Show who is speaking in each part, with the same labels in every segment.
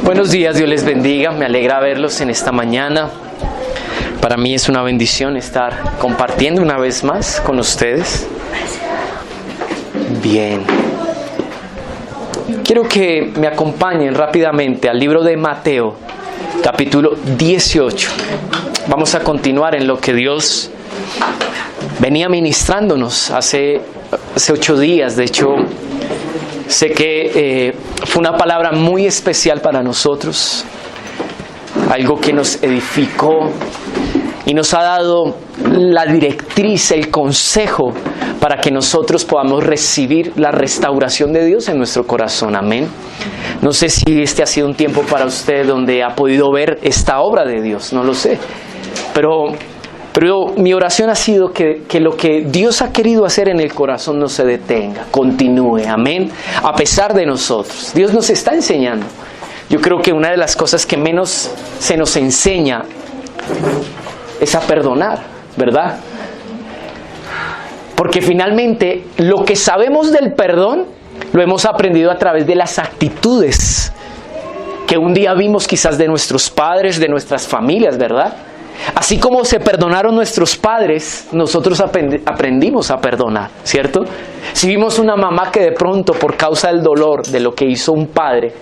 Speaker 1: Buenos días, Dios les bendiga, me alegra verlos en esta mañana. Para mí es una bendición estar compartiendo una vez más con ustedes. Bien. Quiero que me acompañen rápidamente al libro de Mateo, capítulo 18. Vamos a continuar en lo que Dios venía ministrándonos hace 8 días. De hecho, sé que fue una palabra muy especial para nosotros, algo que nos edificó y nos ha dado la directriz, el consejo para que nosotros podamos recibir la restauración de Dios en nuestro corazón. Amén. No sé si este ha sido un tiempo para usted donde ha podido ver esta obra de Dios, no lo sé, pero mi oración ha sido que lo que Dios ha querido hacer en el corazón no se detenga, continúe, amén, a pesar de nosotros. Dios nos está enseñando. Yo creo que una de las cosas que menos se nos enseña es a perdonar, ¿verdad? Porque finalmente lo que sabemos del perdón lo hemos aprendido a través de las actitudes que un día vimos quizás de nuestros padres, de nuestras familias, ¿verdad? Así como se perdonaron nuestros padres, nosotros aprendimos a perdonar, ¿cierto? Si vimos una mamá que de pronto, por causa del dolor de lo que hizo un padre,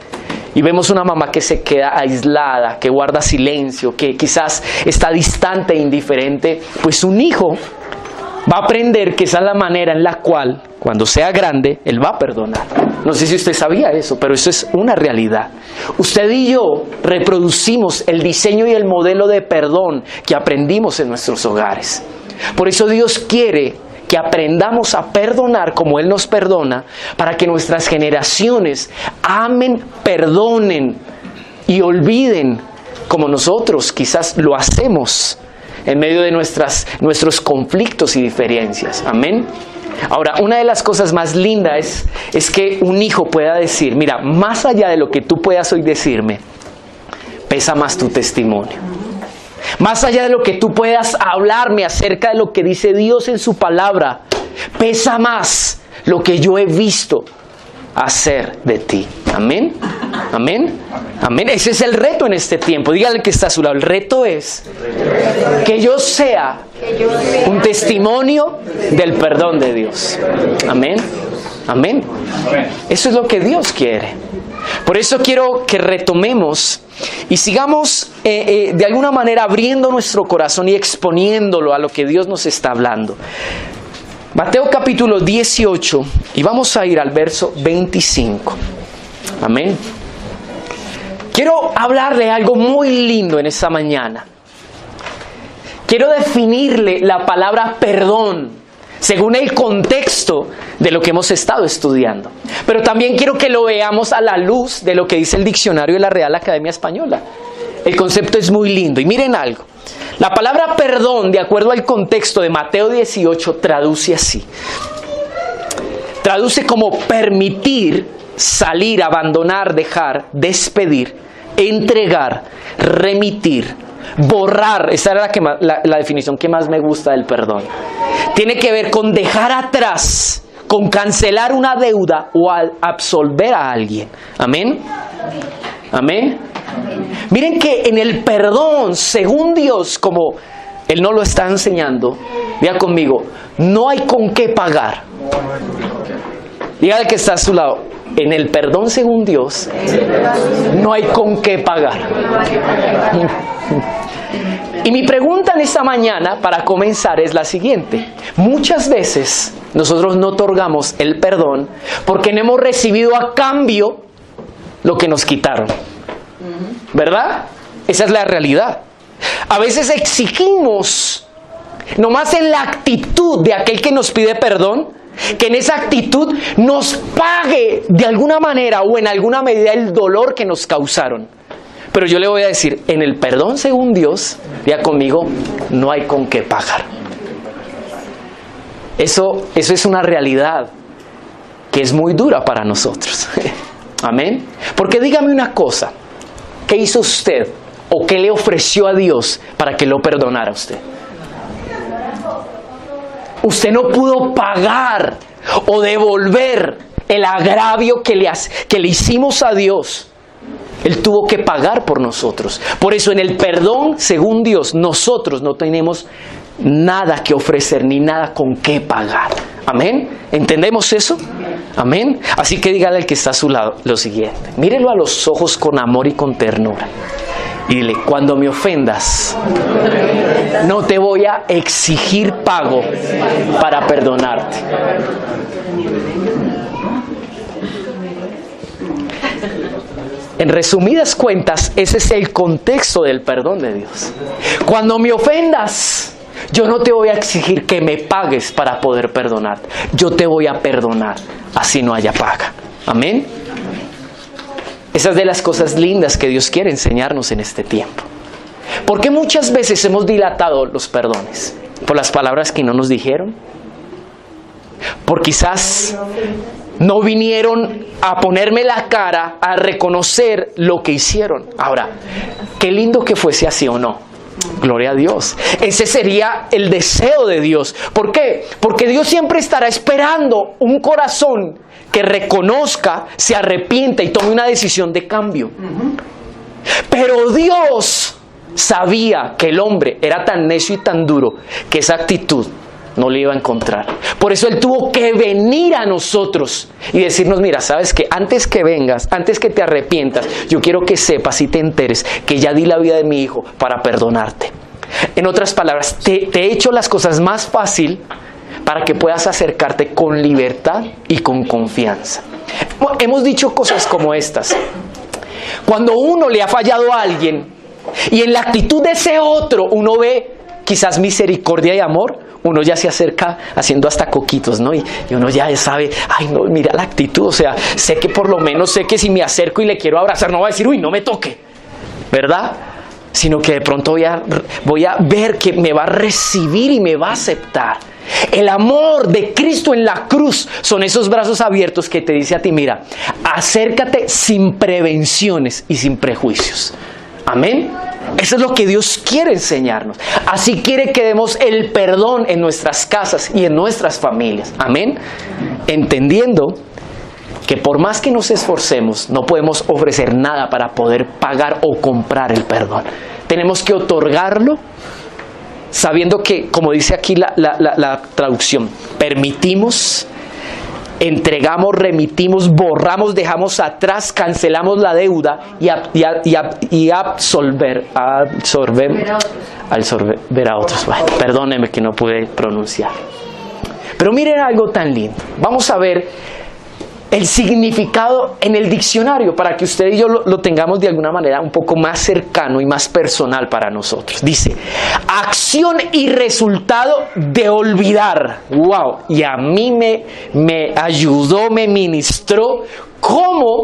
Speaker 1: y vemos una mamá que se queda aislada, que guarda silencio, que quizás está distante e indiferente, pues un hijo va a aprender que esa es la manera en la cual, cuando sea grande, él va a perdonar. No sé si usted sabía eso, pero eso es una realidad. Usted y yo reproducimos el diseño y el modelo de perdón que aprendimos en nuestros hogares. Por eso Dios quiere que aprendamos a perdonar como Él nos perdona, para que nuestras generaciones amen, perdonen y olviden como nosotros quizás lo hacemos en medio de nuestros conflictos y diferencias. Amén. Ahora, una de las cosas más lindas es que un hijo pueda decir, mira, más allá de lo que tú puedas hoy decirme, pesa más tu testimonio. Más allá de lo que tú puedas hablarme acerca de lo que dice Dios en su palabra, pesa más lo que yo he visto hacer de ti. Amén. Amén. Amén. Ese es el reto en este tiempo. Dígale que está a su lado. El reto es que yo sea un testimonio del perdón de Dios. Amén. Amén. Eso es lo que Dios quiere. Por eso quiero que retomemos y sigamos de alguna manera abriendo nuestro corazón y exponiéndolo a lo que Dios nos está hablando. Mateo capítulo 18, y vamos a ir al verso 25. Amén. Quiero hablarle algo muy lindo en esta mañana. Quiero definirle la palabra perdón según el contexto de lo que hemos estado estudiando. Pero también quiero que lo veamos a la luz de lo que dice el diccionario de la Real Academia Española. El concepto es muy lindo. Y miren algo. La palabra perdón, de acuerdo al contexto de Mateo 18, traduce así. Traduce como permitir, salir, abandonar, dejar, despedir, entregar, remitir, borrar. Esa era la definición que más me gusta del perdón. Tiene que ver con dejar atrás, con cancelar una deuda o absolver a alguien. Amén. Amén. Miren que en el perdón, según Dios, como Él nos lo está enseñando, diga conmigo, no hay con qué pagar. Dígale que está a su lado. En el perdón, según Dios, no hay con qué pagar. Y mi pregunta en esta mañana, para comenzar, es la siguiente. Muchas veces nosotros no otorgamos el perdón porque no hemos recibido a cambio lo que nos quitaron. ¿Verdad? Esa es la realidad. A veces exigimos, nomás en la actitud de aquel que nos pide perdón, que en esa actitud nos pague de alguna manera o en alguna medida el dolor que nos causaron. Pero yo le voy a decir, en el perdón según Dios, diga conmigo, no hay con qué pagar. Eso es una realidad que es muy dura para nosotros. Amén. Porque dígame una cosa, ¿qué hizo usted o qué le ofreció a Dios para que lo perdonara a usted? Usted no pudo pagar o devolver el agravio que le hicimos a Dios. Él tuvo que pagar por nosotros. Por eso en el perdón, según Dios, nosotros no tenemos nada que ofrecer ni nada con qué pagar. Amén. ¿Entendemos eso? Amén. Así que dígale al que está a su lado lo siguiente. Mírelo a los ojos con amor y con ternura. Y dile, cuando me ofendas, no te voy a exigir pago para perdonarte. En resumidas cuentas, ese es el contexto del perdón de Dios. Cuando me ofendas, yo no te voy a exigir que me pagues para poder perdonarte. Yo te voy a perdonar, así no haya paga. Amén. Esas de las cosas lindas que Dios quiere enseñarnos en este tiempo. Porque muchas veces hemos dilatado los perdones por las palabras que no nos dijeron. Por quizás no vinieron a ponerme la cara, a reconocer lo que hicieron. Ahora, qué lindo que fuese así o no. Gloria a Dios. Ese sería el deseo de Dios. ¿Por qué? Porque Dios siempre estará esperando un corazón que reconozca, se arrepienta y tome una decisión de cambio. Pero Dios sabía que el hombre era tan necio y tan duro que esa actitud no le iba a encontrar. Por eso Él tuvo que venir a nosotros y decirnos, mira, ¿sabes qué? Antes que vengas, antes que te arrepientas, yo quiero que sepas y te enteres que ya di la vida de mi hijo para perdonarte. En otras palabras, te he hecho las cosas más fácil para que puedas acercarte con libertad y con confianza. Hemos dicho cosas como estas. Cuando uno le ha fallado a alguien y en la actitud de ese otro uno ve quizás misericordia y amor, uno ya se acerca haciendo hasta coquitos, ¿no? Y uno ya sabe, ay no, mira la actitud, o sea, sé que por lo menos sé que si me acerco y le quiero abrazar, no va a decir, uy, no me toque, ¿verdad? Sino que de pronto voy a ver que me va a recibir y me va a aceptar. El amor de Cristo en la cruz son esos brazos abiertos que te dice a ti, mira, acércate sin prevenciones y sin prejuicios. Amén. Eso es lo que Dios quiere enseñarnos. Así quiere que demos el perdón en nuestras casas y en nuestras familias. Amén. Entendiendo que por más que nos esforcemos, no podemos ofrecer nada para poder pagar o comprar el perdón. Tenemos que otorgarlo sabiendo que, como dice aquí la traducción, permitimos, entregamos, remitimos, borramos, dejamos atrás, cancelamos la deuda y absorber a otros. Bueno, perdónenme que no pude pronunciar. Pero miren algo tan lindo. Vamos a ver el significado en el diccionario para que usted y yo lo tengamos de alguna manera un poco más cercano y más personal para nosotros. Dice, acción y resultado de olvidar. ¡Wow! Y a mí me ayudó, me ministró cómo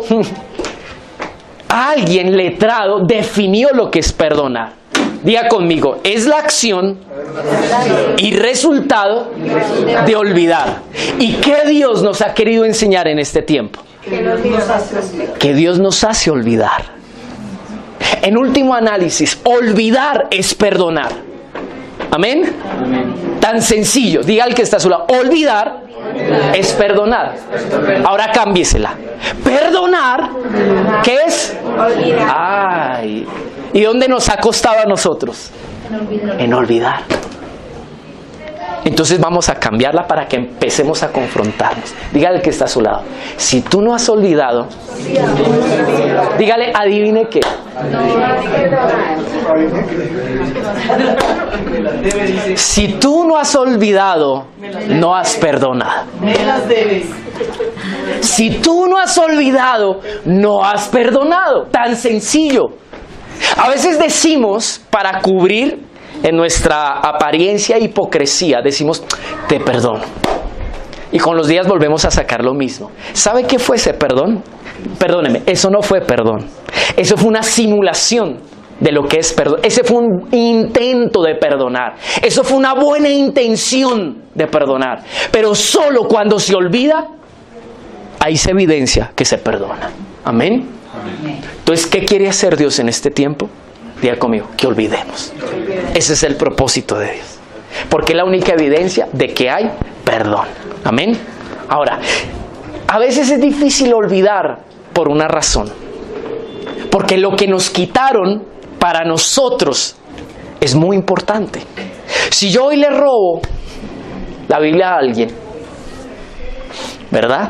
Speaker 1: alguien letrado definió lo que es perdonar. Diga conmigo, es la acción y resultado de olvidar. ¿Y qué Dios nos ha querido enseñar en este tiempo? Que Dios nos hace olvidar. En último análisis, olvidar es perdonar. ¿Amén? Tan sencillo. Diga al que está a su lado, olvidar es perdonar. Ahora cámbiesela. Perdonar, ¿qué es? Ay. ¿Y dónde nos ha costado a nosotros? En olvidar. Entonces vamos a cambiarla para que empecemos a confrontarnos. Dígale que está a su lado. Si tú no has olvidado, dígale, adivine qué. Si tú no has olvidado, no has perdonado. Si tú no has olvidado, no has perdonado. Tan sencillo. A veces decimos, para cubrir en nuestra apariencia e hipocresía, decimos, te perdono. Y con los días volvemos a sacar lo mismo. ¿Sabe qué fue ese perdón? Perdóneme, eso no fue perdón. Eso fue una simulación de lo que es perdón. Ese fue un intento de perdonar. Eso fue una buena intención de perdonar. Pero solo cuando se olvida, ahí se evidencia que se perdona. Amén. Entonces, ¿qué quiere hacer Dios en este tiempo? Diga conmigo, que olvidemos. Ese es el propósito de Dios. Porque es la única evidencia de que hay perdón. Amén. Ahora, a veces es difícil olvidar por una razón. Porque lo que nos quitaron para nosotros es muy importante. Si yo hoy le robo la Biblia a alguien, ¿verdad?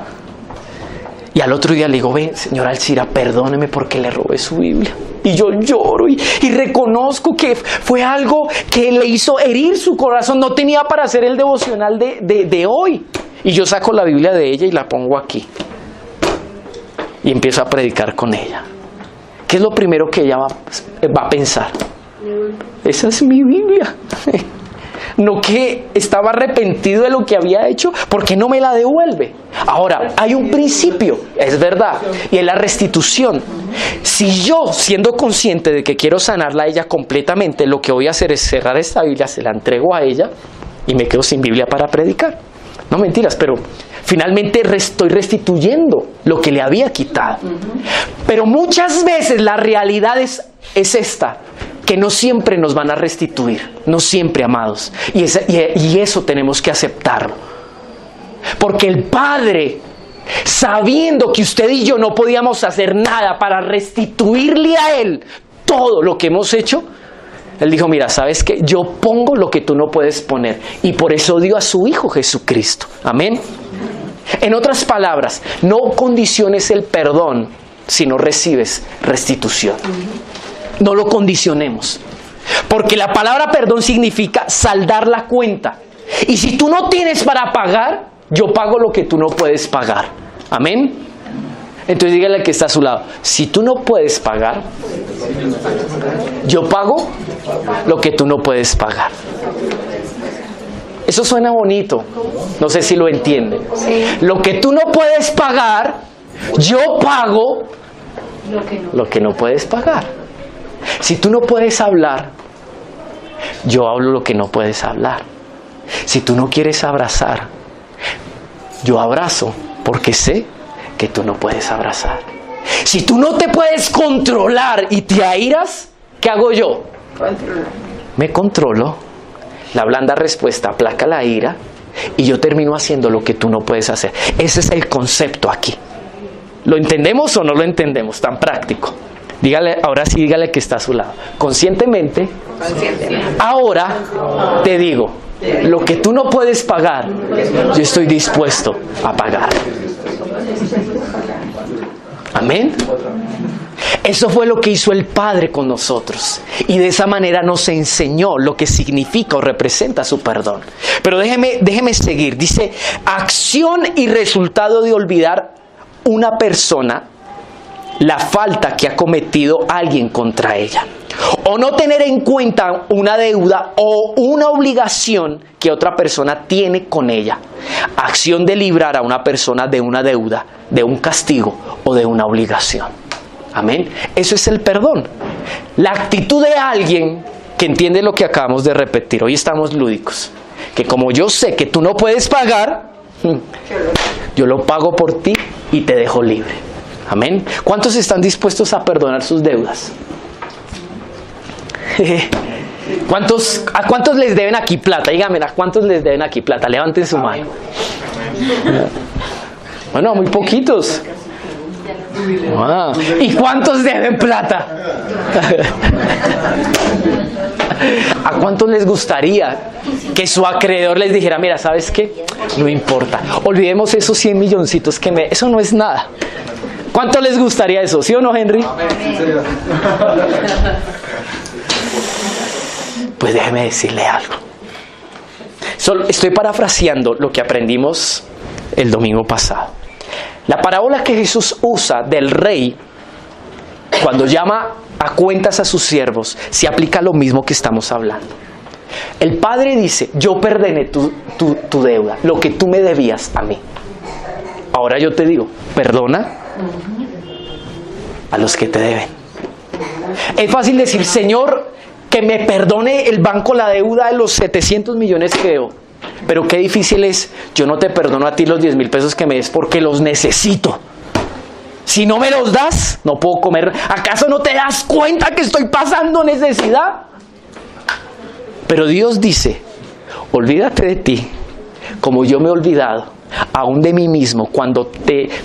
Speaker 1: Y al otro día le digo, ve, señora Alcira, perdóneme porque le robé su Biblia. Y yo lloro y reconozco que fue algo que le hizo herir su corazón. No tenía para hacer el devocional de hoy. Y yo saco la Biblia de ella y la pongo aquí. Y empiezo a predicar con ella. ¿Qué es lo primero que ella va a pensar? Esa es mi Biblia. No que estaba arrepentido de lo que había hecho, ¿por qué no me la devuelve? Ahora, hay un principio, es verdad, y es la restitución. Si yo, siendo consciente de que quiero sanarla a ella completamente, lo que voy a hacer es cerrar esta Biblia, se la entrego a ella y me quedo sin Biblia para predicar. No mentiras, pero finalmente estoy restituyendo lo que le había quitado. Pero muchas veces la realidad es esta, que no siempre nos van a restituir, no siempre, amados. Y eso tenemos que aceptarlo. Porque el Padre, sabiendo que usted y yo no podíamos hacer nada para restituirle a Él todo lo que hemos hecho, Él dijo, mira, ¿sabes qué? Yo pongo lo que tú no puedes poner. Y por eso dio a su Hijo Jesucristo. Amén. En otras palabras, no condiciones el perdón si no recibes restitución. No lo condicionemos. Porque la palabra perdón significa saldar la cuenta. Y si tú no tienes para pagar, yo pago lo que tú no puedes pagar. Amén. Entonces dígale al que está a su lado, si tú no puedes pagar, yo pago lo que tú no puedes pagar. Eso suena bonito. No sé si lo entienden. Lo que tú no puedes pagar, yo pago lo que no puedes pagar. Si tú no puedes hablar, yo hablo lo que no puedes hablar. Si tú no quieres abrazar, yo abrazo porque sé que tú no puedes abrazar. Si tú no te puedes controlar y te airas, ¿qué hago yo? Me controlo. La blanda respuesta aplaca la ira y yo termino haciendo lo que tú no puedes hacer. Ese es el concepto aquí. ¿Lo entendemos o no lo entendemos? Tan práctico. Dígale, ahora sí, dígale que está a su lado. Conscientemente. Ahora te digo, lo que tú no puedes pagar, yo estoy dispuesto a pagar. Amén. Eso fue lo que hizo el Padre con nosotros. Y de esa manera nos enseñó lo que significa o representa su perdón. Pero déjeme seguir. Dice, acción y resultado de olvidar una persona la falta que ha cometido alguien contra ella. O no tener en cuenta una deuda o una obligación que otra persona tiene con ella. Acción de librar a una persona de una deuda, de un castigo o de una obligación. Amén. Eso es el perdón. La actitud de alguien que entiende lo que acabamos de repetir. Hoy estamos lúdicos. Que como yo sé que tú no puedes pagar, yo lo pago por ti y te dejo libre. Amén. ¿Cuántos están dispuestos a perdonar sus deudas? ¿A cuántos les deben aquí plata? Díganme, ¿a cuántos les deben aquí plata? Levanten su mano. Bueno, muy poquitos. ¿Y cuántos deben plata? ¿A cuántos les gustaría que su acreedor les dijera, mira, ¿sabes qué? No importa, olvidemos esos 100 milloncitos eso no es nada? ¿Cuánto les gustaría eso? ¿Sí o no, Henry? Pues déjeme decirle algo. Estoy parafraseando lo que aprendimos el domingo pasado. La parábola que Jesús usa del rey, cuando llama a cuentas a sus siervos, se aplica lo mismo que estamos hablando. El padre dice, yo perdoné tu deuda, lo que tú me debías a mí. Ahora yo te digo, perdona a los que te deben. Es fácil decir, Señor, que me perdone el banco la deuda de los 700 millones que debo. Pero qué difícil es, yo no te perdono a ti los 10,000 pesos que me des porque los necesito. Si no me los das, no puedo comer. ¿Acaso no te das cuenta que estoy pasando necesidad? Pero Dios dice, olvídate de ti, como yo me he olvidado aún de mí mismo, cuando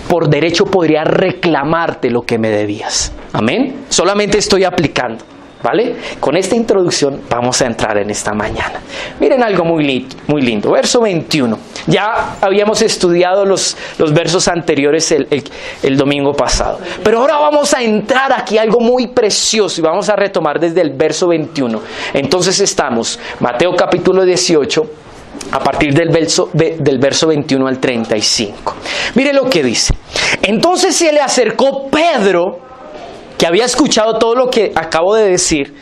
Speaker 1: por derecho podría reclamarte lo que me debías. Amén. Solamente estoy aplicando, ¿vale? Con esta introducción vamos a entrar en esta mañana. Miren algo muy lindo. Verso 21. Ya habíamos estudiado los versos anteriores el domingo pasado. Pero ahora vamos a entrar aquí algo muy precioso y vamos a retomar desde el verso 21. Entonces estamos, Mateo capítulo 18, a partir del verso 21 al 35. Mire lo que dice. Entonces se le acercó Pedro, que había escuchado todo lo que acabo de decir,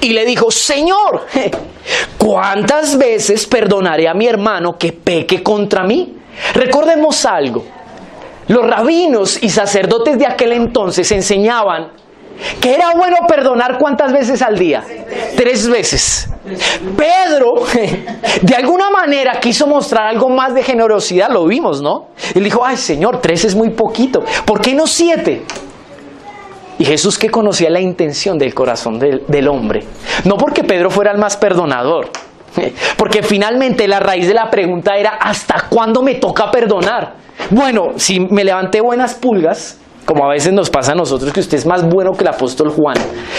Speaker 1: y le dijo: Señor, ¿cuántas veces perdonaré a mi hermano que peque contra mí? Recordemos algo. Los rabinos y sacerdotes de aquel entonces enseñaban que era bueno perdonar ¿cuántas veces al día? 3 veces. Pedro, de alguna manera, quiso mostrar algo más de generosidad, lo vimos, ¿no? Él dijo: ay, Señor, 3 es muy poquito, ¿por qué no 7? Y Jesús, que conocía la intención del corazón del hombre, no porque Pedro fuera el más perdonador, porque finalmente la raíz de la pregunta era: ¿hasta cuándo me toca perdonar? Bueno, si me levanté buenas pulgas, como a veces nos pasa a nosotros, que usted es más bueno que el apóstol Juan,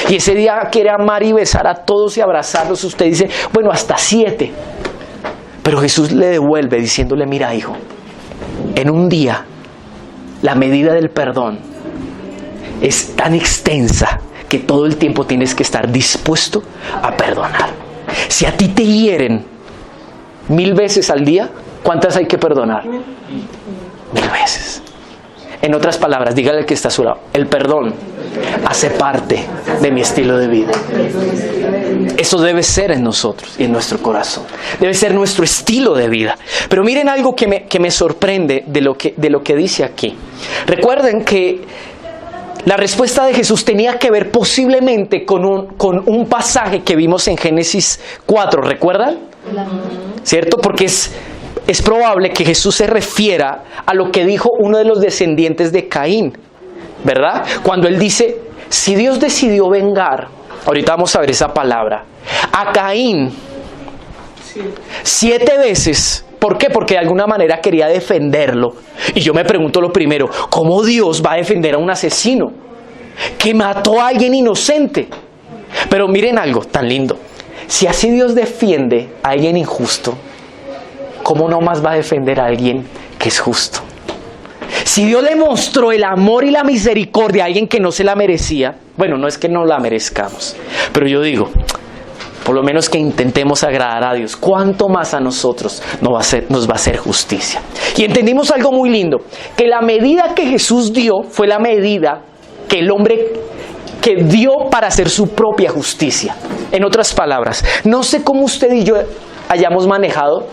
Speaker 1: y ese día quiere amar y besar a todos y abrazarlos, usted dice: bueno, hasta 7. Pero Jesús le devuelve diciéndole: mira, hijo, en un día la medida del perdón es tan extensa que todo el tiempo tienes que estar dispuesto a perdonar. Si a ti te hieren 1000 veces al día, ¿cuántas hay que perdonar? 1000 veces. En otras palabras, dígale al que está a su lado: el perdón hace parte de mi estilo de vida. Eso debe ser en nosotros y en nuestro corazón. Debe ser nuestro estilo de vida. Pero miren algo que me sorprende de lo que dice aquí. Recuerden que la respuesta de Jesús tenía que ver posiblemente con un pasaje que vimos en Génesis 4, ¿recuerdan? ¿Cierto? Porque es probable que Jesús se refiera a lo que dijo uno de los descendientes de Caín, ¿verdad? Cuando él dice: si Dios decidió vengar, ahorita vamos a ver esa palabra, a Caín 7 veces. ¿Por qué? Porque de alguna manera quería defenderlo. Y yo me pregunto lo primero: ¿cómo Dios va a defender a un asesino que mató a alguien inocente? Pero miren algo tan lindo. Si así Dios defiende a alguien injusto, ¿cómo no más va a defender a alguien que es justo? Si Dios le mostró el amor y la misericordia a alguien que no se la merecía, bueno, no es que no la merezcamos, pero yo digo, por lo menos que intentemos agradar a Dios, ¿cuánto más a nosotros nos va a hacer justicia? Y entendimos algo muy lindo, que la medida que Jesús dio fue la medida que el hombre que dio para hacer su propia justicia. En otras palabras, no sé cómo usted y yo hayamos manejado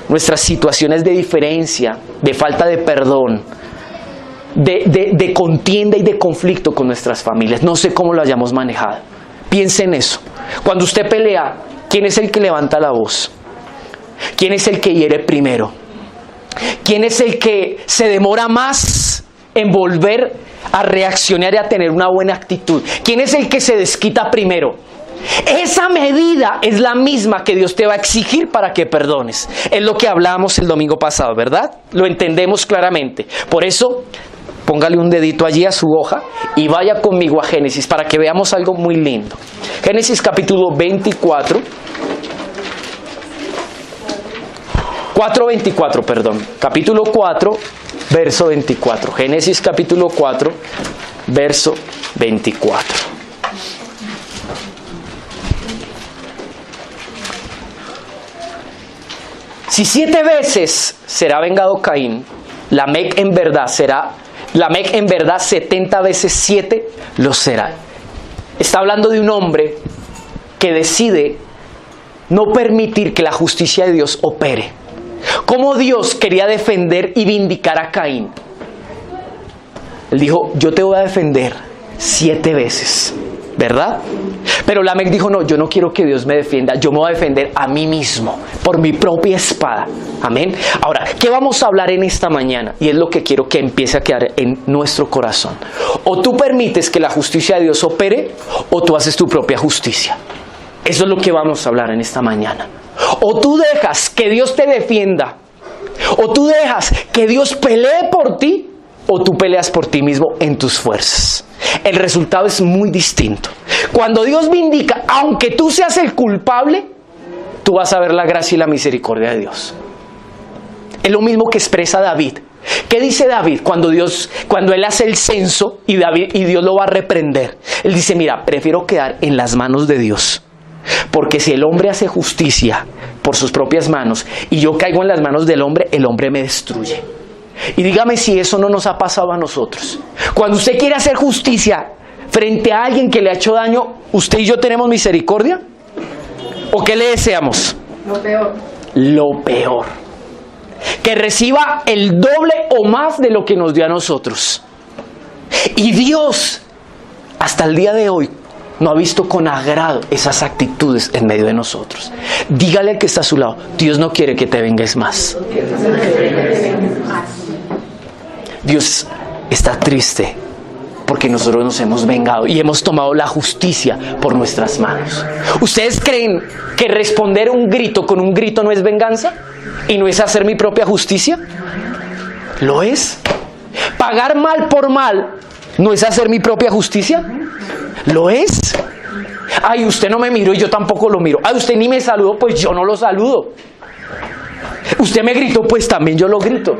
Speaker 1: nuestras situaciones de diferencia, de falta de perdón, de contienda y de conflicto con nuestras familias. No sé cómo lo hayamos manejado. Piense en eso. Cuando usted pelea, ¿quién es el que levanta la voz? ¿Quién es el que hiere primero? ¿Quién es el que se demora más en volver a reaccionar y a tener una buena actitud? ¿Quién es el que se desquita primero? Esa medida es la misma que Dios te va a exigir para que perdones. Es lo que hablábamos el domingo pasado, ¿verdad? Lo entendemos claramente. Por eso, póngale un dedito allí a su hoja y vaya conmigo a Génesis para que veamos algo muy lindo. Génesis capítulo 24. 4:24, perdón. Capítulo 4, verso 24. Génesis capítulo 4, verso 24. Si 7 veces será vengado Caín, Lamec en verdad 70 veces 7 lo será. Está hablando de un hombre que decide no permitir que la justicia de Dios opere. ¿Cómo Dios quería defender y vindicar a Caín? Él dijo: yo te voy a defender 7 veces, ¿verdad? Pero Lamec dijo: no, yo no quiero que Dios me defienda, yo me voy a defender a mí mismo, por mi propia espada. Amén. Ahora, ¿qué vamos a hablar en esta mañana? Y es lo que quiero que empiece a quedar en nuestro corazón. O tú permites que la justicia de Dios opere, o tú haces tu propia justicia. Eso es lo que vamos a hablar en esta mañana. O tú dejas que Dios te defienda, O tú dejas que Dios pelee por ti, o tú peleas por ti mismo en tus fuerzas. El resultado es muy distinto. Cuando Dios vindica, aunque tú seas el culpable, tú vas a ver la gracia y la misericordia de Dios. Es lo mismo que expresa David. ¿Qué dice David cuando él hace el censo y Dios lo va a reprender? Él dice, mira, prefiero quedar en las manos de Dios. Porque si el hombre hace justicia por sus propias manos y yo caigo en las manos del hombre, el hombre me destruye. Y dígame si eso no nos ha pasado a nosotros. Cuando usted quiere hacer justicia frente a alguien que le ha hecho daño, ¿usted y yo tenemos misericordia? ¿O qué le deseamos?
Speaker 2: Lo peor.
Speaker 1: Lo peor. Que reciba el doble o más de lo que nos dio a nosotros. Y Dios, hasta el día de hoy, no ha visto con agrado esas actitudes en medio de nosotros. Dígale al que está a su lado, Dios no quiere que te vengues más. Dios está triste porque nosotros nos hemos vengado y hemos tomado la justicia por nuestras manos. ¿Ustedes creen que responder un grito con un grito no es venganza? ¿Y no es hacer mi propia justicia? ¿Lo es? ¿Pagar mal por mal no es hacer mi propia justicia? ¿Lo es? Ay, usted no me miró y yo tampoco lo miro. Ay, usted ni me saludó, pues yo no lo saludo. Usted me gritó, pues también yo lo grito.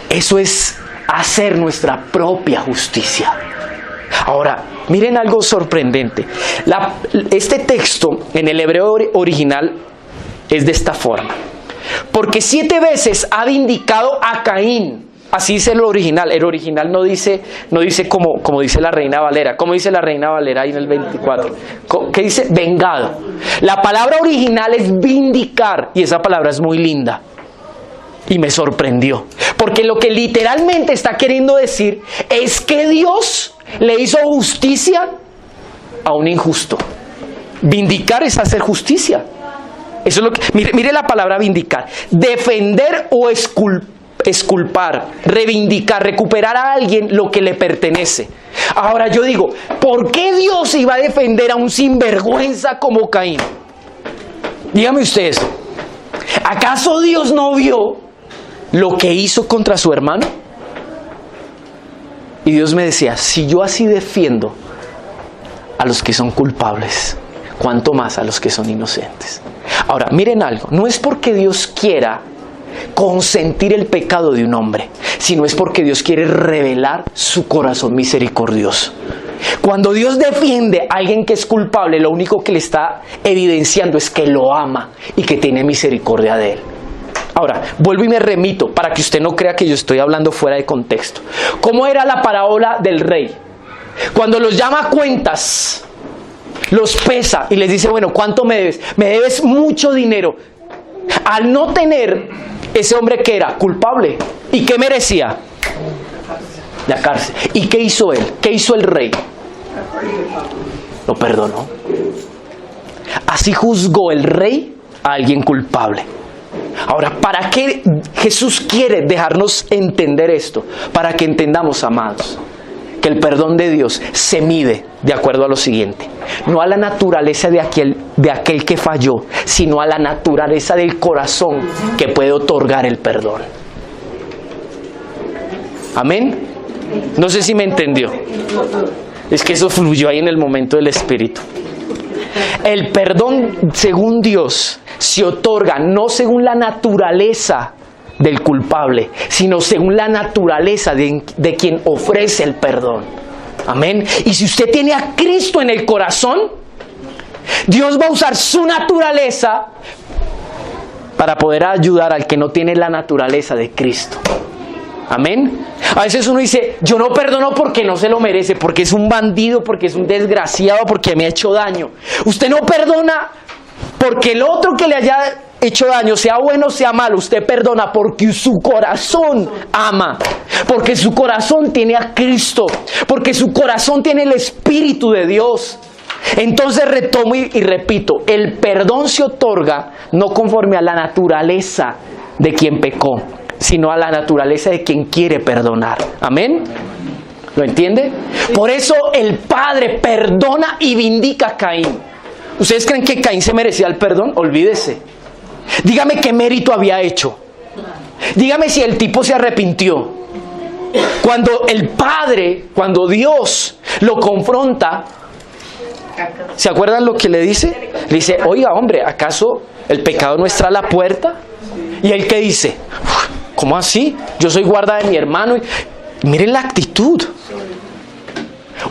Speaker 1: Eso es hacer nuestra propia justicia. Ahora, miren algo sorprendente. Este texto en el hebreo original es de esta forma. Porque 7 veces ha vindicado a Caín. Así dice el original. El original no dice como dice la Reina Valera. ¿Cómo dice la Reina Valera ahí en el 24? ¿Qué dice? Vengado. La palabra original es vindicar. Y esa palabra es muy linda. Y me sorprendió. Porque lo que literalmente está queriendo decir es que Dios le hizo justicia a un injusto. Vindicar es hacer justicia. Eso es lo que, mire la palabra vindicar. Defender o exculpar, reivindicar, recuperar a alguien lo que le pertenece. Ahora yo digo, ¿por qué Dios iba a defender a un sinvergüenza como Caín? Díganme ustedes, ¿acaso Dios no vio lo que hizo contra su hermano? Y Dios me decía, si yo así defiendo a los que son culpables, ¿cuánto más a los que son inocentes? Ahora, miren algo, no es porque Dios quiera consentir el pecado de un hombre, sino es porque Dios quiere revelar su corazón misericordioso. Cuando Dios defiende a alguien que es culpable, lo único que le está evidenciando es que lo ama y que tiene misericordia de él. Ahora, vuelvo y me remito para que usted no crea que yo estoy hablando fuera de contexto. ¿Cómo era la parábola del rey? Cuando los llama a cuentas, los pesa y les dice, bueno, ¿cuánto me debes? Me debes mucho dinero. Al no tener, ese hombre que era culpable, ¿y qué merecía? La cárcel. ¿Y qué hizo él? ¿Qué hizo el rey? Lo perdonó. Así juzgó el rey a alguien culpable. Ahora, ¿para qué Jesús quiere dejarnos entender esto? Para que entendamos, amados, que el perdón de Dios se mide de acuerdo a lo siguiente: no a la naturaleza de aquel que falló, sino a la naturaleza del corazón que puede otorgar el perdón. ¿Amén? No sé si me entendió. Es que eso fluyó ahí en el momento del Espíritu. El perdón, según Dios, se otorga no según la naturaleza del culpable, sino según la naturaleza de quien ofrece el perdón. Amén. Y si usted tiene a Cristo en el corazón, Dios va a usar su naturaleza para poder ayudar al que no tiene la naturaleza de Cristo. Amén. A veces uno dice, yo no perdono porque no se lo merece, porque es un bandido, porque es un desgraciado, porque me ha hecho daño. Usted no perdona porque el otro que le haya hecho daño, sea bueno o sea malo, usted perdona porque su corazón ama, porque su corazón tiene a Cristo, porque su corazón tiene el Espíritu de Dios. Entonces retomo y repito, el perdón se otorga no conforme a la naturaleza de quien pecó, sino a la naturaleza de quien quiere perdonar. Amén. ¿Lo entiende? Por eso el Padre perdona y vindica a Caín. ¿Ustedes creen que Caín se merecía el perdón? Olvídese. Dígame qué mérito había hecho. Dígame si el tipo se arrepintió. Cuando el Padre, cuando Dios lo confronta, ¿se acuerdan lo que le dice? Le dice, oiga hombre, ¿acaso el pecado no está a la puerta? ¿Y él qué dice? ¿Cómo así? Yo soy guarda de mi hermano. Miren la actitud.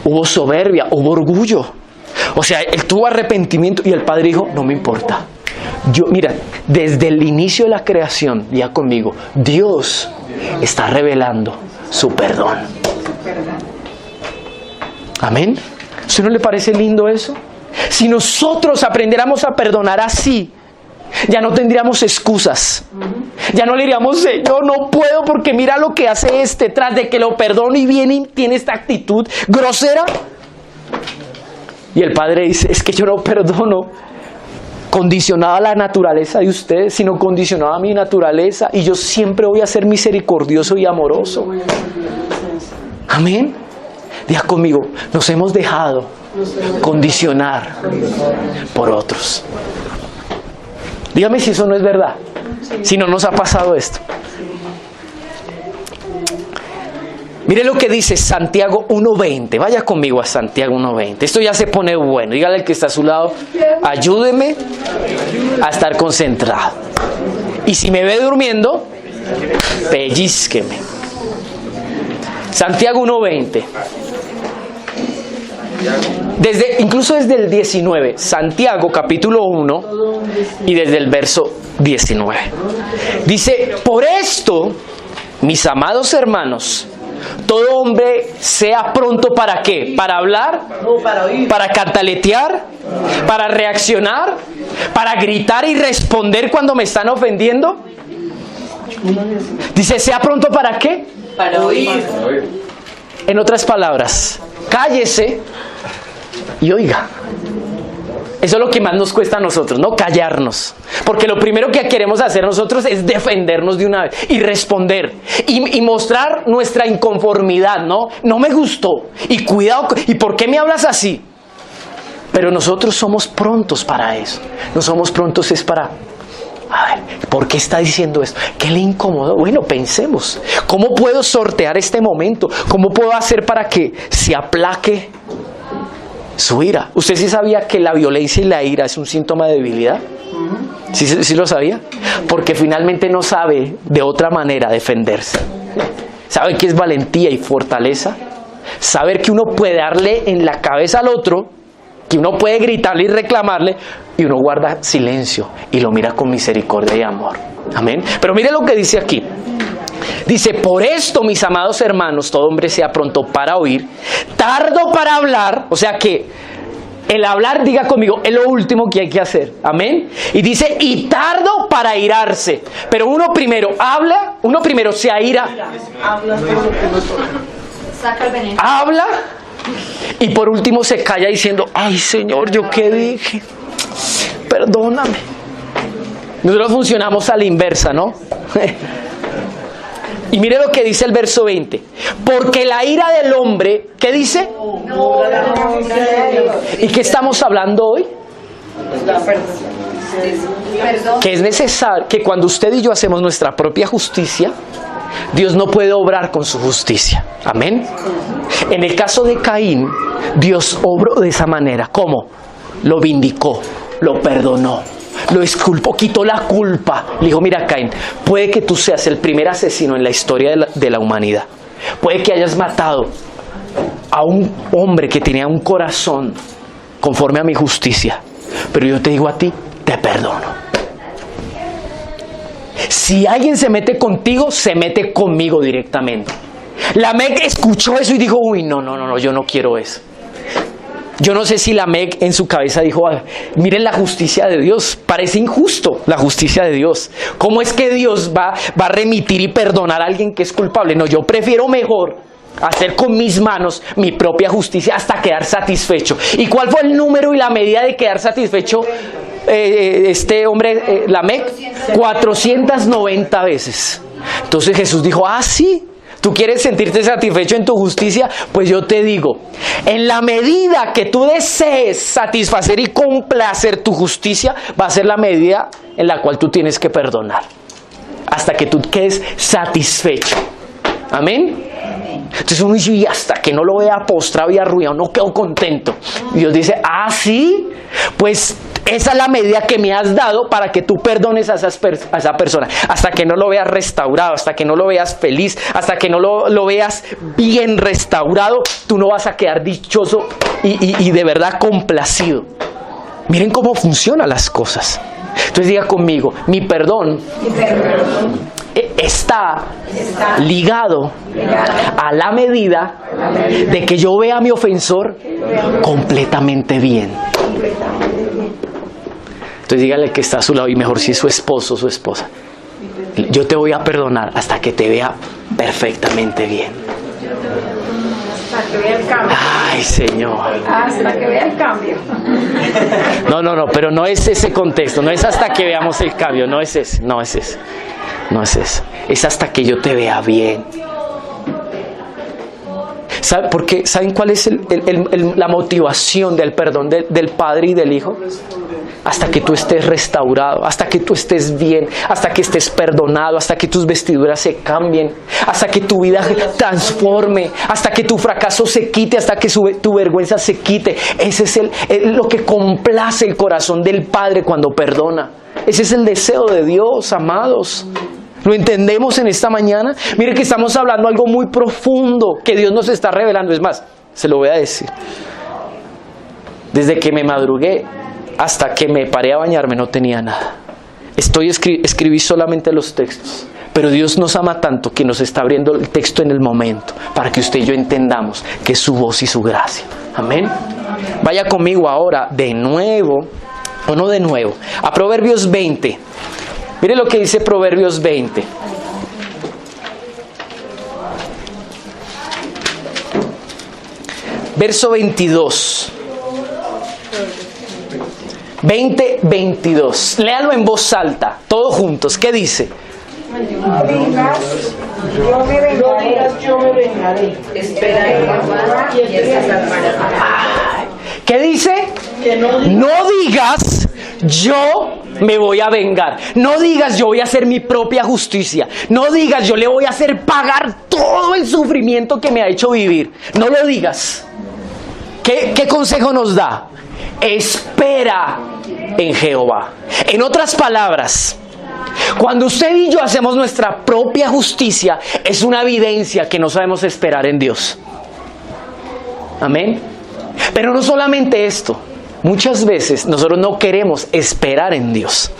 Speaker 1: Hubo soberbia, hubo orgullo. O sea, él tuvo arrepentimiento y el Padre dijo, no me importa. Mira, desde el inicio de la creación, ya conmigo, Dios está revelando su perdón. Amén. ¿A usted no le parece lindo eso? Si nosotros aprendiéramos a perdonar así, ya no tendríamos excusas. Ya no le diríamos, Señor, no puedo porque mira lo que hace tras de que lo perdono y viene y tiene esta actitud grosera. Y el Padre dice, es que yo no perdono condicionado a la naturaleza de ustedes, sino condicionado a mi naturaleza, y yo siempre voy a ser misericordioso y amoroso. Amén. Diga conmigo, nos hemos dejado condicionar por otros. Dígame si eso no es verdad, si no nos ha pasado esto. Mire lo que dice Santiago 1:20. Vaya conmigo a Santiago 1:20. Esto ya se pone bueno. Dígale al que está a su lado, ayúdeme a estar concentrado. Y si me ve durmiendo, pellízqueme. Santiago 1:20. Incluso desde el 19. Santiago capítulo 1 y desde el verso 19. Dice, por esto, mis amados hermanos, todo hombre sea pronto ¿para qué? ¿Para hablar? ¿Para cantaletear? ¿Para reaccionar? ¿Para gritar y responder cuando me están ofendiendo? Dice, sea pronto ¿para qué?
Speaker 2: Para oír.
Speaker 1: En otras palabras, cállese y oiga. Eso es lo que más nos cuesta a nosotros, ¿no? Callarnos. Porque lo primero que queremos hacer nosotros es defendernos de una vez y responder y mostrar nuestra inconformidad, ¿no? No me gustó. Y cuidado, ¿y por qué me hablas así? Pero nosotros somos prontos para eso. No somos prontos es para... A ver, ¿por qué está diciendo esto? ¿Qué le incomodó? Bueno, pensemos. ¿Cómo puedo sortear este momento? ¿Cómo puedo hacer para que se aplaque su ira? ¿Usted sí sabía que la violencia y la ira es un síntoma de debilidad? ¿Sí lo sabía? Porque finalmente no sabe de otra manera defenderse. ¿Sabe qué es valentía y fortaleza? Saber que uno puede darle en la cabeza al otro, que uno puede gritarle y reclamarle, y uno guarda silencio y lo mira con misericordia y amor. Amén. Pero mire lo que dice aquí. Dice, por esto, mis amados hermanos, todo hombre sea pronto para oír, tardo para hablar. O sea que el hablar, diga conmigo, es lo último que hay que hacer. Amén. Y dice, y tardo para airarse. Pero uno primero habla, uno primero se aira. Habla. Y por último se calla diciendo, ay Señor, ¿yo qué dije? Perdóname. Nosotros funcionamos a la inversa, ¿no? Y mire lo que dice el verso 20. Porque la ira del hombre, ¿qué dice? ¿Y qué estamos hablando hoy? Que es necesario que cuando usted y yo hacemos nuestra propia justicia, Dios no puede obrar con su justicia. Amén. En el caso de Caín, Dios obró de esa manera. ¿Cómo? Lo vindicó, lo perdonó, lo exculpó, quitó la culpa. Le dijo, mira Caín, puede que tú seas el primer asesino en la historia de la humanidad. Puede que hayas matado a un hombre que tenía un corazón conforme a mi justicia. Pero yo te digo a ti, te perdono. Si alguien se mete contigo, se mete conmigo directamente. Lamec escuchó eso y dijo, uy, no, yo no quiero eso. Yo no sé si Lamec en su cabeza dijo, miren la justicia de Dios, parece injusto la justicia de Dios. ¿Cómo es que Dios va a remitir y perdonar a alguien que es culpable? No, yo prefiero mejor hacer con mis manos mi propia justicia hasta quedar satisfecho. ¿Y cuál fue el número y la medida de quedar satisfecho este hombre, Lamec? 490 veces. Entonces Jesús dijo, sí, ¿tú quieres sentirte satisfecho en tu justicia? Pues yo te digo, en la medida que tú desees satisfacer y complacer tu justicia, va a ser la medida en la cual tú tienes que perdonar. hasta que tú quedes satisfecho. Amén. Entonces uno dice, y hasta que no lo vea postrado y arruinado, no quedo contento. Y Dios dice, ah, sí, pues esa es la medida que me has dado para que tú perdones a esa persona. Hasta que no lo veas restaurado, hasta que no lo veas feliz, hasta que no lo veas bien restaurado, tú no vas a quedar dichoso y de verdad complacido. Miren cómo funcionan las cosas. Entonces diga conmigo, mi perdón está ligado a la medida de que yo vea a mi ofensor completamente bien. Entonces dígale que está a su lado, y mejor si es su esposo o su esposa, yo te voy a perdonar hasta que te vea perfectamente bien.
Speaker 2: Hasta que vea el cambio.
Speaker 1: Ay, Señor.
Speaker 2: Hasta que vea el cambio.
Speaker 1: No, pero no es ese contexto, no es hasta que veamos el cambio, no es ese. Es hasta que yo te vea bien. ¿Saben cuál es la motivación del perdón del Padre y del Hijo? Hasta que tú estés restaurado, hasta que tú estés bien, hasta que estés perdonado, hasta que tus vestiduras se cambien, hasta que tu vida transforme, hasta que tu fracaso se quite, hasta que tu vergüenza se quite. Ese es lo que complace el corazón del Padre cuando perdona. Ese es el deseo de Dios, amados. ¿Lo entendemos en esta mañana? Mire que estamos hablando algo muy profundo que Dios nos está revelando. Es más, se lo voy a decir. Desde que me madrugué hasta que me paré a bañarme no tenía nada. Escribí solamente los textos. Pero Dios nos ama tanto que nos está abriendo el texto en el momento para que usted y yo entendamos que es su voz y su gracia. Amén. Vaya conmigo ahora de nuevo, o no de nuevo, a Proverbios 20. Mire lo que dice Proverbios 20. Verso 22. 20:22. Léalo en voz alta, todos juntos. ¿Qué dice?
Speaker 2: Yo me vengaré.
Speaker 3: Espera en Jehová y Él te salvará.
Speaker 1: ¿Qué dice? No digas, yo me voy a vengar. No digas, yo voy a hacer mi propia justicia. No digas, yo le voy a hacer pagar todo el sufrimiento que me ha hecho vivir. No lo digas. ¿Qué consejo nos da? Espera en Jehová. En otras palabras, cuando usted y yo hacemos nuestra propia justicia, es una evidencia que no sabemos esperar en Dios. Amén. Pero no solamente esto, muchas veces nosotros no queremos esperar en Dios.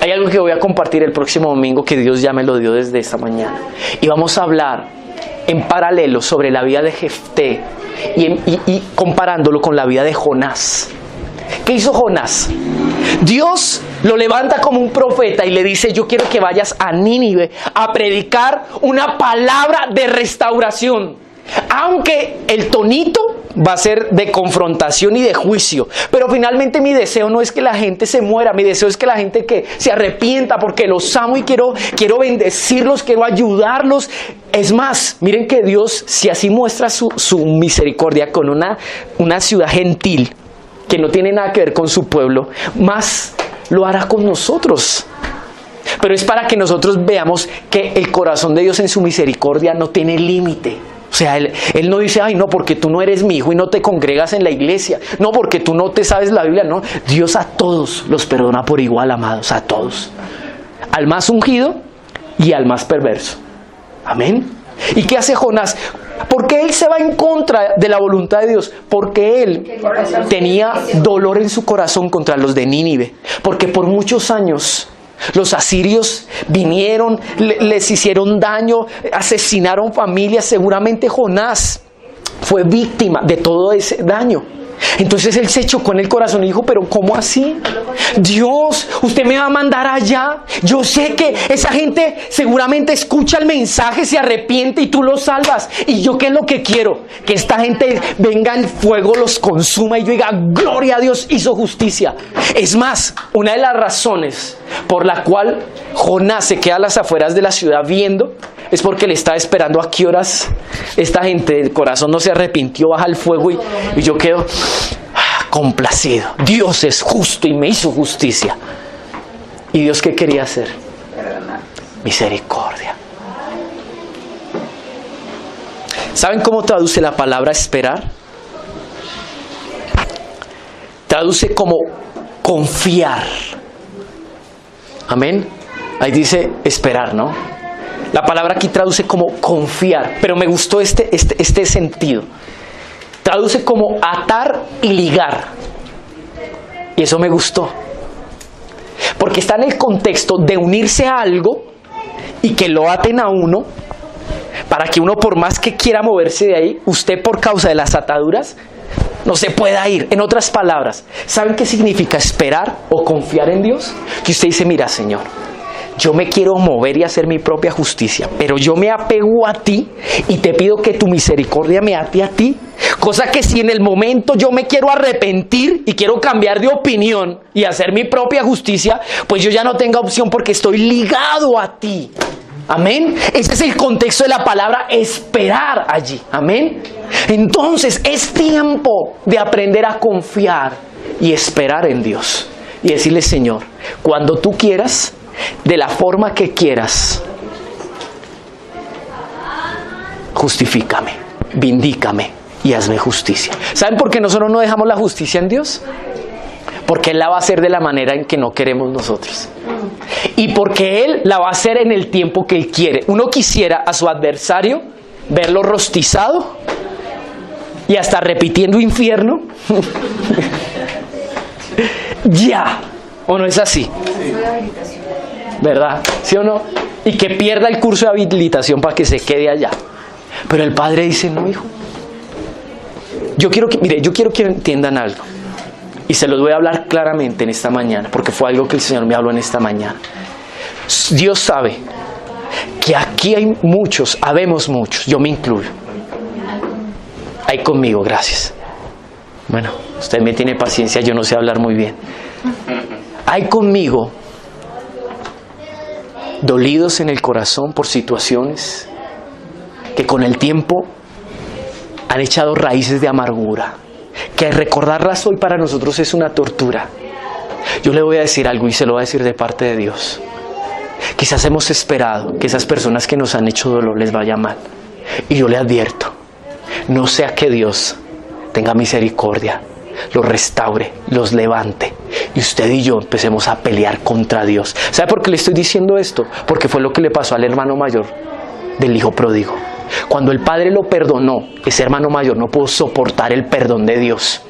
Speaker 1: Hay algo que voy a compartir el próximo domingo que Dios ya me lo dio desde esta mañana. Y vamos a hablar en paralelo sobre la vida de Jefté y comparándolo con la vida de Jonás. ¿Qué hizo Jonás? Dios lo levanta como un profeta y le dice, yo quiero que vayas a Nínive a predicar una palabra de restauración. Aunque el tonito va a ser de confrontación y de juicio, pero finalmente mi deseo no es que la gente se muera, mi deseo es que la gente que se arrepienta, porque los amo y quiero bendecirlos, quiero ayudarlos. Es más, miren que Dios, si así muestra su misericordia con una ciudad gentil que no tiene nada que ver con su pueblo, más lo hará con nosotros. Pero es para que nosotros veamos que el corazón de Dios en su misericordia no tiene límite. O sea, él no dice, ay, no, porque tú no eres mi hijo y no te congregas en la iglesia. No, porque tú no te sabes la Biblia. No, Dios a todos los perdona por igual, amados, a todos. Al más ungido y al más perverso. Amén. ¿Y qué hace Jonás? Porque él se va en contra de la voluntad de Dios. Porque él tenía dolor en su corazón contra los de Nínive. Porque por muchos años los asirios vinieron, les hicieron daño, asesinaron familias. Seguramente Jonás fue víctima de todo ese daño. Entonces él se chocó en el corazón y dijo, pero ¿cómo así? Dios, usted me va a mandar allá. Yo sé que esa gente seguramente escucha el mensaje, se arrepiente y tú los salvas. ¿Y yo qué es lo que quiero? Que esta gente venga, el fuego los consuma y yo diga, gloria a Dios, hizo justicia. Es más, una de las razones por la cual Jonás se queda a las afueras de la ciudad viendo es porque le está esperando a qué horas esta gente del corazón no se arrepintió, baja el fuego y yo quedo complacido. Dios es justo y me hizo justicia. ¿Y Dios qué quería hacer? misericordia. ¿Saben cómo traduce la palabra esperar? Traduce como confiar. Amén. Ahí dice esperar, ¿no? La palabra aquí traduce como confiar, pero me gustó este sentido. Traduce como atar y ligar. Y eso me gustó. Porque está en el contexto de unirse a algo y que lo aten a uno, para que uno, por más que quiera moverse de ahí, usted, por causa de las ataduras, no se pueda ir. En otras palabras, ¿saben qué significa esperar o confiar en Dios? Que usted dice, mira, Señor, yo me quiero mover y hacer mi propia justicia, pero yo me apego a ti y te pido que tu misericordia me ate a ti. Cosa que si en el momento yo me quiero arrepentir y quiero cambiar de opinión y hacer mi propia justicia, pues yo ya no tenga opción porque estoy ligado a ti. Amén. Ese es el contexto de la palabra esperar allí. Amén. Entonces es tiempo de aprender a confiar y esperar en Dios. Y decirle, Señor, cuando tú quieras, de la forma que quieras, justifícame, vindícame y hazme justicia. ¿Saben por qué nosotros no dejamos la justicia en Dios? Porque Él la va a hacer de la manera en que no queremos nosotros. Y porque Él la va a hacer en el tiempo que Él quiere. Uno quisiera a su adversario verlo rostizado y hasta repitiendo infierno. Ya. ¿O no es así? ¿Verdad? ¿Sí o no? Y que pierda el curso de habilitación para que se quede allá. Pero el Padre dice, no, hijo. Yo quiero que entiendan algo. Y se los voy a hablar claramente en esta mañana, porque fue algo que el Señor me habló en esta mañana. Dios sabe que aquí hay muchos, habemos muchos, yo me incluyo. Ahí conmigo, gracias. Bueno, usted me tiene paciencia, yo no sé hablar muy bien. Hay conmigo dolidos en el corazón por situaciones que con el tiempo han echado raíces de amargura, que recordarlas hoy para nosotros es una tortura. Yo le voy a decir algo y se lo voy a decir de parte de Dios. Quizás hemos esperado que esas personas que nos han hecho dolor les vaya mal. Y yo le advierto, no sea que Dios tenga misericordia, los restaure, los levante y usted y yo empecemos a pelear contra Dios. ¿Sabe por qué le estoy diciendo esto? Porque fue lo que le pasó al hermano mayor del hijo pródigo. Cuando el padre lo perdonó, ese hermano mayor no pudo soportar el perdón de Dios.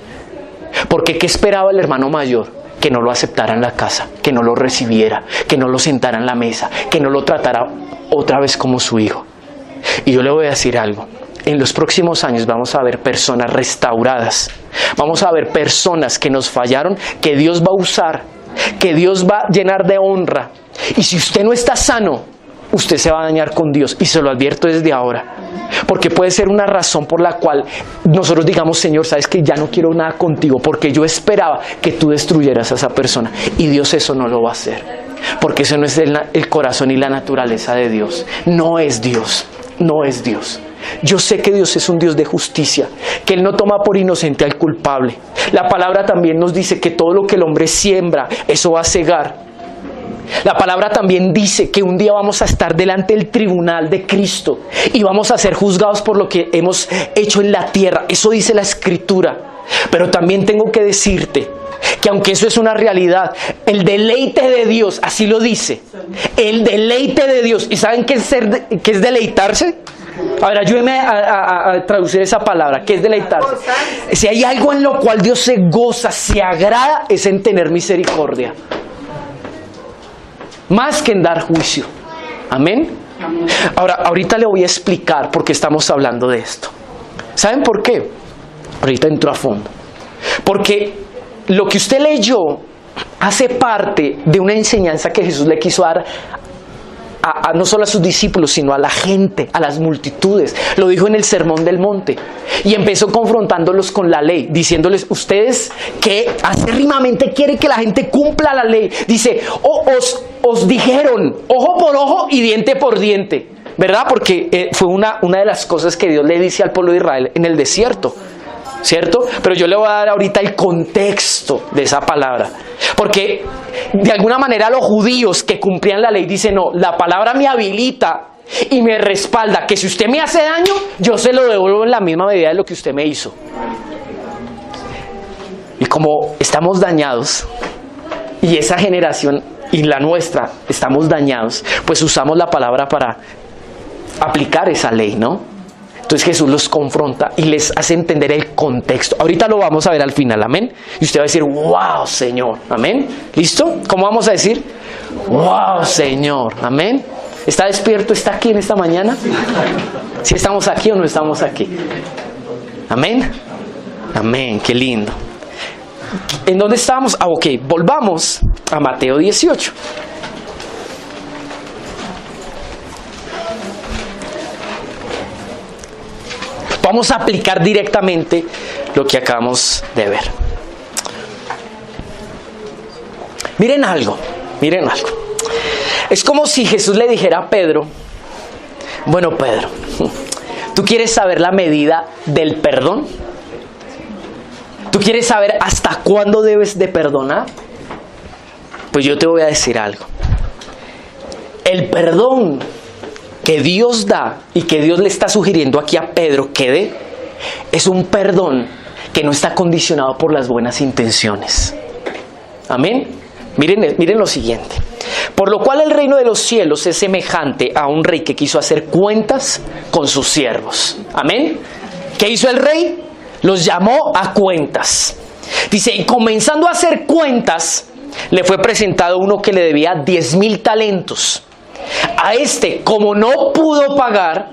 Speaker 1: Porque ¿qué esperaba el hermano mayor? Que no lo aceptara en la casa, que no lo recibiera, que no lo sentara en la mesa, que no lo tratara otra vez como su hijo. Y yo le voy a decir algo. En los próximos años vamos a ver personas restauradas. Vamos a ver personas que nos fallaron, que Dios va a usar, que Dios va a llenar de honra. Y si usted no está sano, usted se va a dañar con Dios. Y se lo advierto desde ahora. Porque puede ser una razón por la cual nosotros digamos, Señor, sabes que ya no quiero nada contigo, porque yo esperaba que tú destruyeras a esa persona. Y Dios eso no lo va a hacer. Porque eso no es el corazón y la naturaleza de Dios. No es Dios. No es Dios. Yo sé que Dios es un Dios de justicia, que Él no toma por inocente al culpable. La palabra también nos dice que todo lo que el hombre siembra, eso va a segar. La palabra también dice que un día vamos a estar delante del tribunal de Cristo y vamos a ser juzgados por lo que hemos hecho en la tierra. Eso dice la Escritura. Pero también tengo que decirte que aunque eso es una realidad, el deleite de Dios, así lo dice, el deleite de Dios. ¿Y saben qué es deleitarse? A ver, ayúdeme a traducir esa palabra. ¿Qué es deleitarse? Si hay algo en lo cual Dios se goza, se agrada, es en tener misericordia. Más que en dar juicio. Amén. Ahora, ahorita le voy a explicar por qué estamos hablando de esto. ¿Saben por qué? Ahorita entro a fondo. Porque lo que usted leyó hace parte de una enseñanza que Jesús le quiso dar no solo a sus discípulos, sino a la gente, a las multitudes. Lo dijo en el Sermón del Monte. Y empezó confrontándolos con la ley, diciéndoles, ustedes que acérrimamente quieren que la gente cumpla la ley. Dice, os dijeron, ojo por ojo y diente por diente. ¿Verdad? Porque fue una de las cosas que Dios le dice al pueblo de Israel en el desierto. ¿cierto? Pero yo le voy a dar ahorita el contexto de esa palabra. Porque de alguna manera los judíos que cumplían la ley dicen, no, la palabra me habilita y me respalda que si usted me hace daño, yo se lo devuelvo en la misma medida de lo que usted me hizo. Y como estamos dañados, y esa generación y la nuestra estamos dañados, pues usamos la palabra para aplicar esa ley, ¿no? Entonces Jesús los confronta y les hace entender el contexto. Ahorita lo vamos a ver al final, amén. Y usted va a decir, wow, Señor, amén. ¿Listo? ¿Cómo vamos a decir? Wow, Señor, amén. ¿Está despierto? ¿Está aquí en esta mañana? ¿Si estamos aquí o no estamos aquí? Amén. Amén, qué lindo. ¿En dónde estábamos? Ok, volvamos a Mateo 18. Vamos a aplicar directamente lo que acabamos de ver. Miren algo. Es como si Jesús le dijera a Pedro, bueno, Pedro, ¿tú quieres saber la medida del perdón? ¿Tú quieres saber hasta cuándo debes de perdonar? Pues yo te voy a decir algo. El perdón que Dios da y que Dios le está sugiriendo aquí a Pedro que dé, es un perdón que no está condicionado por las buenas intenciones. Amén. Miren lo siguiente. Por lo cual el reino de los cielos es semejante a un rey que quiso hacer cuentas con sus siervos. Amén. ¿Qué hizo el rey? Los llamó a cuentas. Dice, y comenzando a hacer cuentas, le fue presentado uno que le debía 10,000 talentos. A este, como no pudo pagar,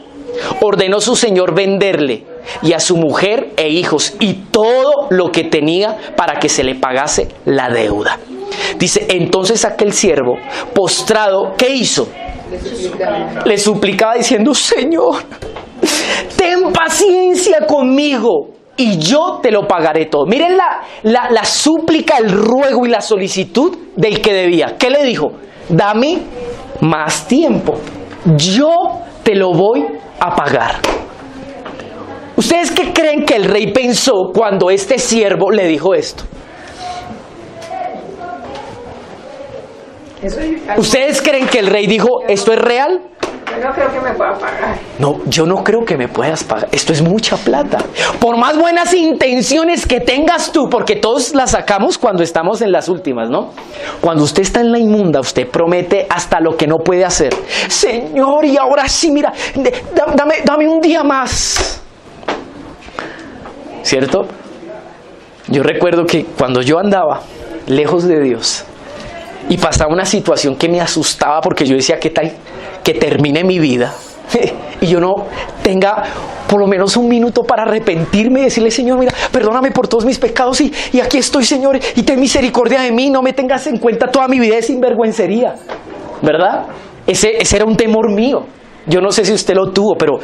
Speaker 1: ordenó su señor venderle y a su mujer e hijos y todo lo que tenía para que se le pagase la deuda. Dice, entonces aquel siervo postrado, ¿qué hizo? Le suplicaba diciendo, Señor, ten paciencia conmigo y yo te lo pagaré todo. Miren la súplica, el ruego y la solicitud del que debía. ¿Qué le dijo? Dame más tiempo, yo te lo voy a pagar. ¿Ustedes qué creen que el rey pensó cuando este siervo le dijo esto? ¿Ustedes creen que el rey dijo, esto es real?
Speaker 2: Yo no creo que me pueda pagar.
Speaker 1: No, yo no creo que me puedas pagar. Esto es mucha plata. Por más buenas intenciones que tengas tú, porque todos las sacamos cuando estamos en las últimas, ¿no? Cuando usted está en la inmunda, usted promete hasta lo que no puede hacer. Señor, y ahora sí, mira, dame un día más. ¿Cierto? Yo recuerdo que cuando yo andaba lejos de Dios y pasaba una situación que me asustaba porque yo decía, ¿qué tal que termine mi vida y yo no tenga por lo menos un minuto para arrepentirme y decirle, Señor, mira, perdóname por todos mis pecados y aquí estoy, Señor, y ten misericordia de mí, no me tengas en cuenta toda mi vida de sinvergüencería, ¿verdad? Ese era un temor mío. Yo no sé si usted lo tuvo, pero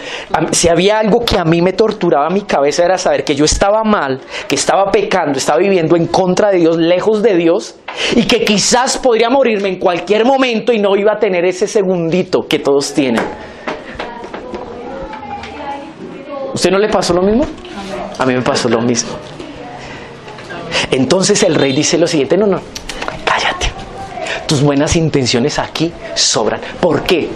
Speaker 1: si había algo que a mí me torturaba mi cabeza era saber que yo estaba mal, que estaba pecando, estaba viviendo en contra de Dios, lejos de Dios, y que quizás podría morirme en cualquier momento y no iba a tener ese segundito que todos tienen. ¿Usted no le pasó lo mismo? A mí me pasó lo mismo. Entonces el rey dice lo siguiente, no, cállate. Tus buenas intenciones aquí sobran. ¿Por qué?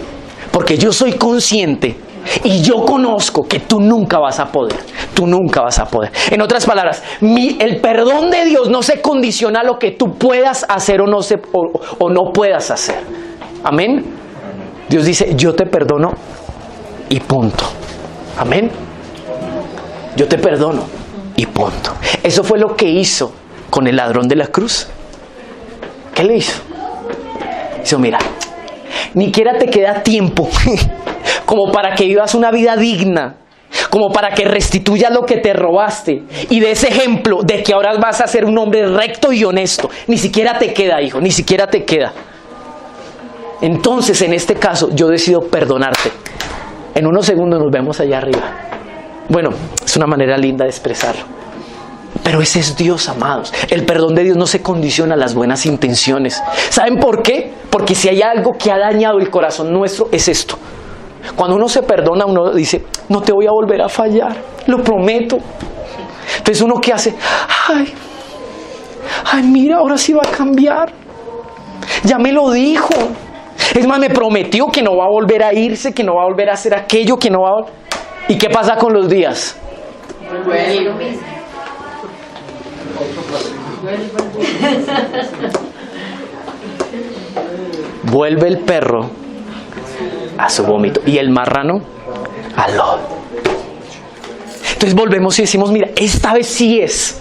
Speaker 1: Porque yo soy consciente y yo conozco que tú nunca vas a poder. Tú nunca vas a poder. En otras palabras, el perdón de Dios no se condiciona a lo que tú puedas hacer o no puedas hacer. Amén. Dios dice, yo te perdono y punto. Amén. Yo te perdono y punto. Eso fue lo que hizo con el ladrón de la cruz. ¿Qué le hizo? Hizo, mira, ni siquiera te queda tiempo como para que vivas una vida digna, como para que restituyas lo que te robaste y de ese ejemplo de que ahora vas a ser un hombre recto y honesto. Ni siquiera te queda, hijo, ni siquiera te queda. Entonces, en este caso, yo decido perdonarte. En unos segundos nos vemos allá arriba. Bueno, es una manera linda de expresarlo. Pero ese es Dios, amados. El perdón de Dios no se condiciona a las buenas intenciones. ¿Saben por qué? Porque si hay algo que ha dañado el corazón nuestro, es esto. Cuando uno se perdona, uno dice, no te voy a volver a fallar, lo prometo. Entonces uno ¿qué hace? Ay, mira, ahora sí va a cambiar. Ya me lo dijo. Es más, me prometió que no va a volver a irse, que no va a volver a hacer aquello, que no va a... ¿Y qué pasa con los días? Vuelve el perro a su vómito y el marrano al lodo. Entonces volvemos y decimos, mira, esta vez sí es.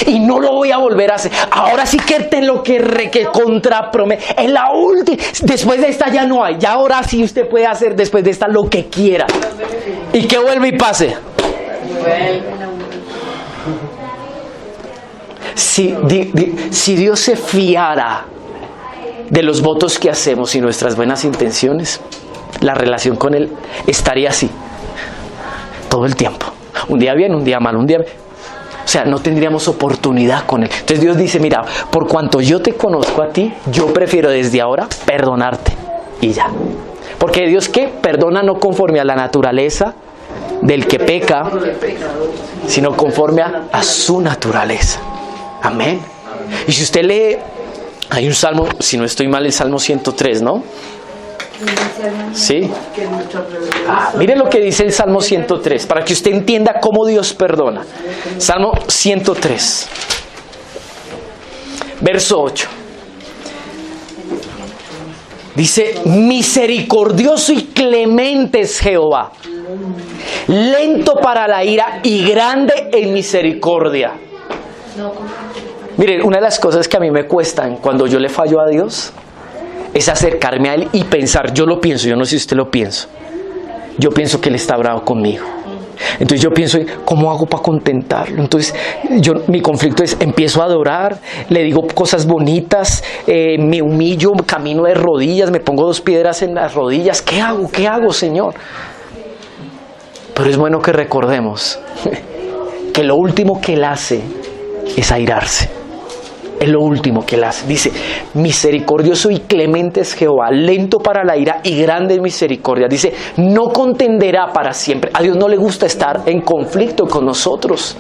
Speaker 1: Y no lo voy a volver a hacer. Ahora sí que te lo que contrapromete. Es la última. Después de esta ya no hay. Ya ahora sí usted puede hacer después de esta lo que quiera. Y que vuelva y pase. Si Dios se fiara de los votos que hacemos y nuestras buenas intenciones, la relación con Él estaría así. Todo el tiempo. Un día bien, un día mal, un día... O sea, no tendríamos oportunidad con Él. Entonces Dios dice, mira, por cuanto yo te conozco a ti, yo prefiero desde ahora perdonarte. Y ya. Porque Dios, ¿qué? Perdona no conforme a la naturaleza del que peca, sino conforme a su naturaleza. Amén. Y si usted lee, hay un salmo, si no estoy mal, el Salmo 103, ¿no? Sí. Miren lo que dice el Salmo 103, para que usted entienda cómo Dios perdona. Salmo 103, verso 8. Dice, misericordioso y clemente es Jehová, lento para la ira y grande en misericordia. Miren, una de las cosas que a mí me cuestan cuando yo le fallo a Dios es acercarme a Él y pensar, yo lo pienso, yo no sé si usted lo piensa, yo pienso que Él está bravo conmigo. Entonces yo pienso, ¿cómo hago para contentarlo? Entonces mi conflicto es, empiezo a adorar, le digo cosas bonitas, me humillo, camino de rodillas, me pongo 2 piedras en las rodillas. ¿Qué hago? ¿Qué hago, Señor? Pero es bueno que recordemos que lo último que Él hace es airarse. Es lo último que Él hace. Dice, misericordioso y clemente es Jehová, lento para la ira y grande en misericordia. Dice, no contenderá para siempre. A Dios no le gusta estar en conflicto con nosotros.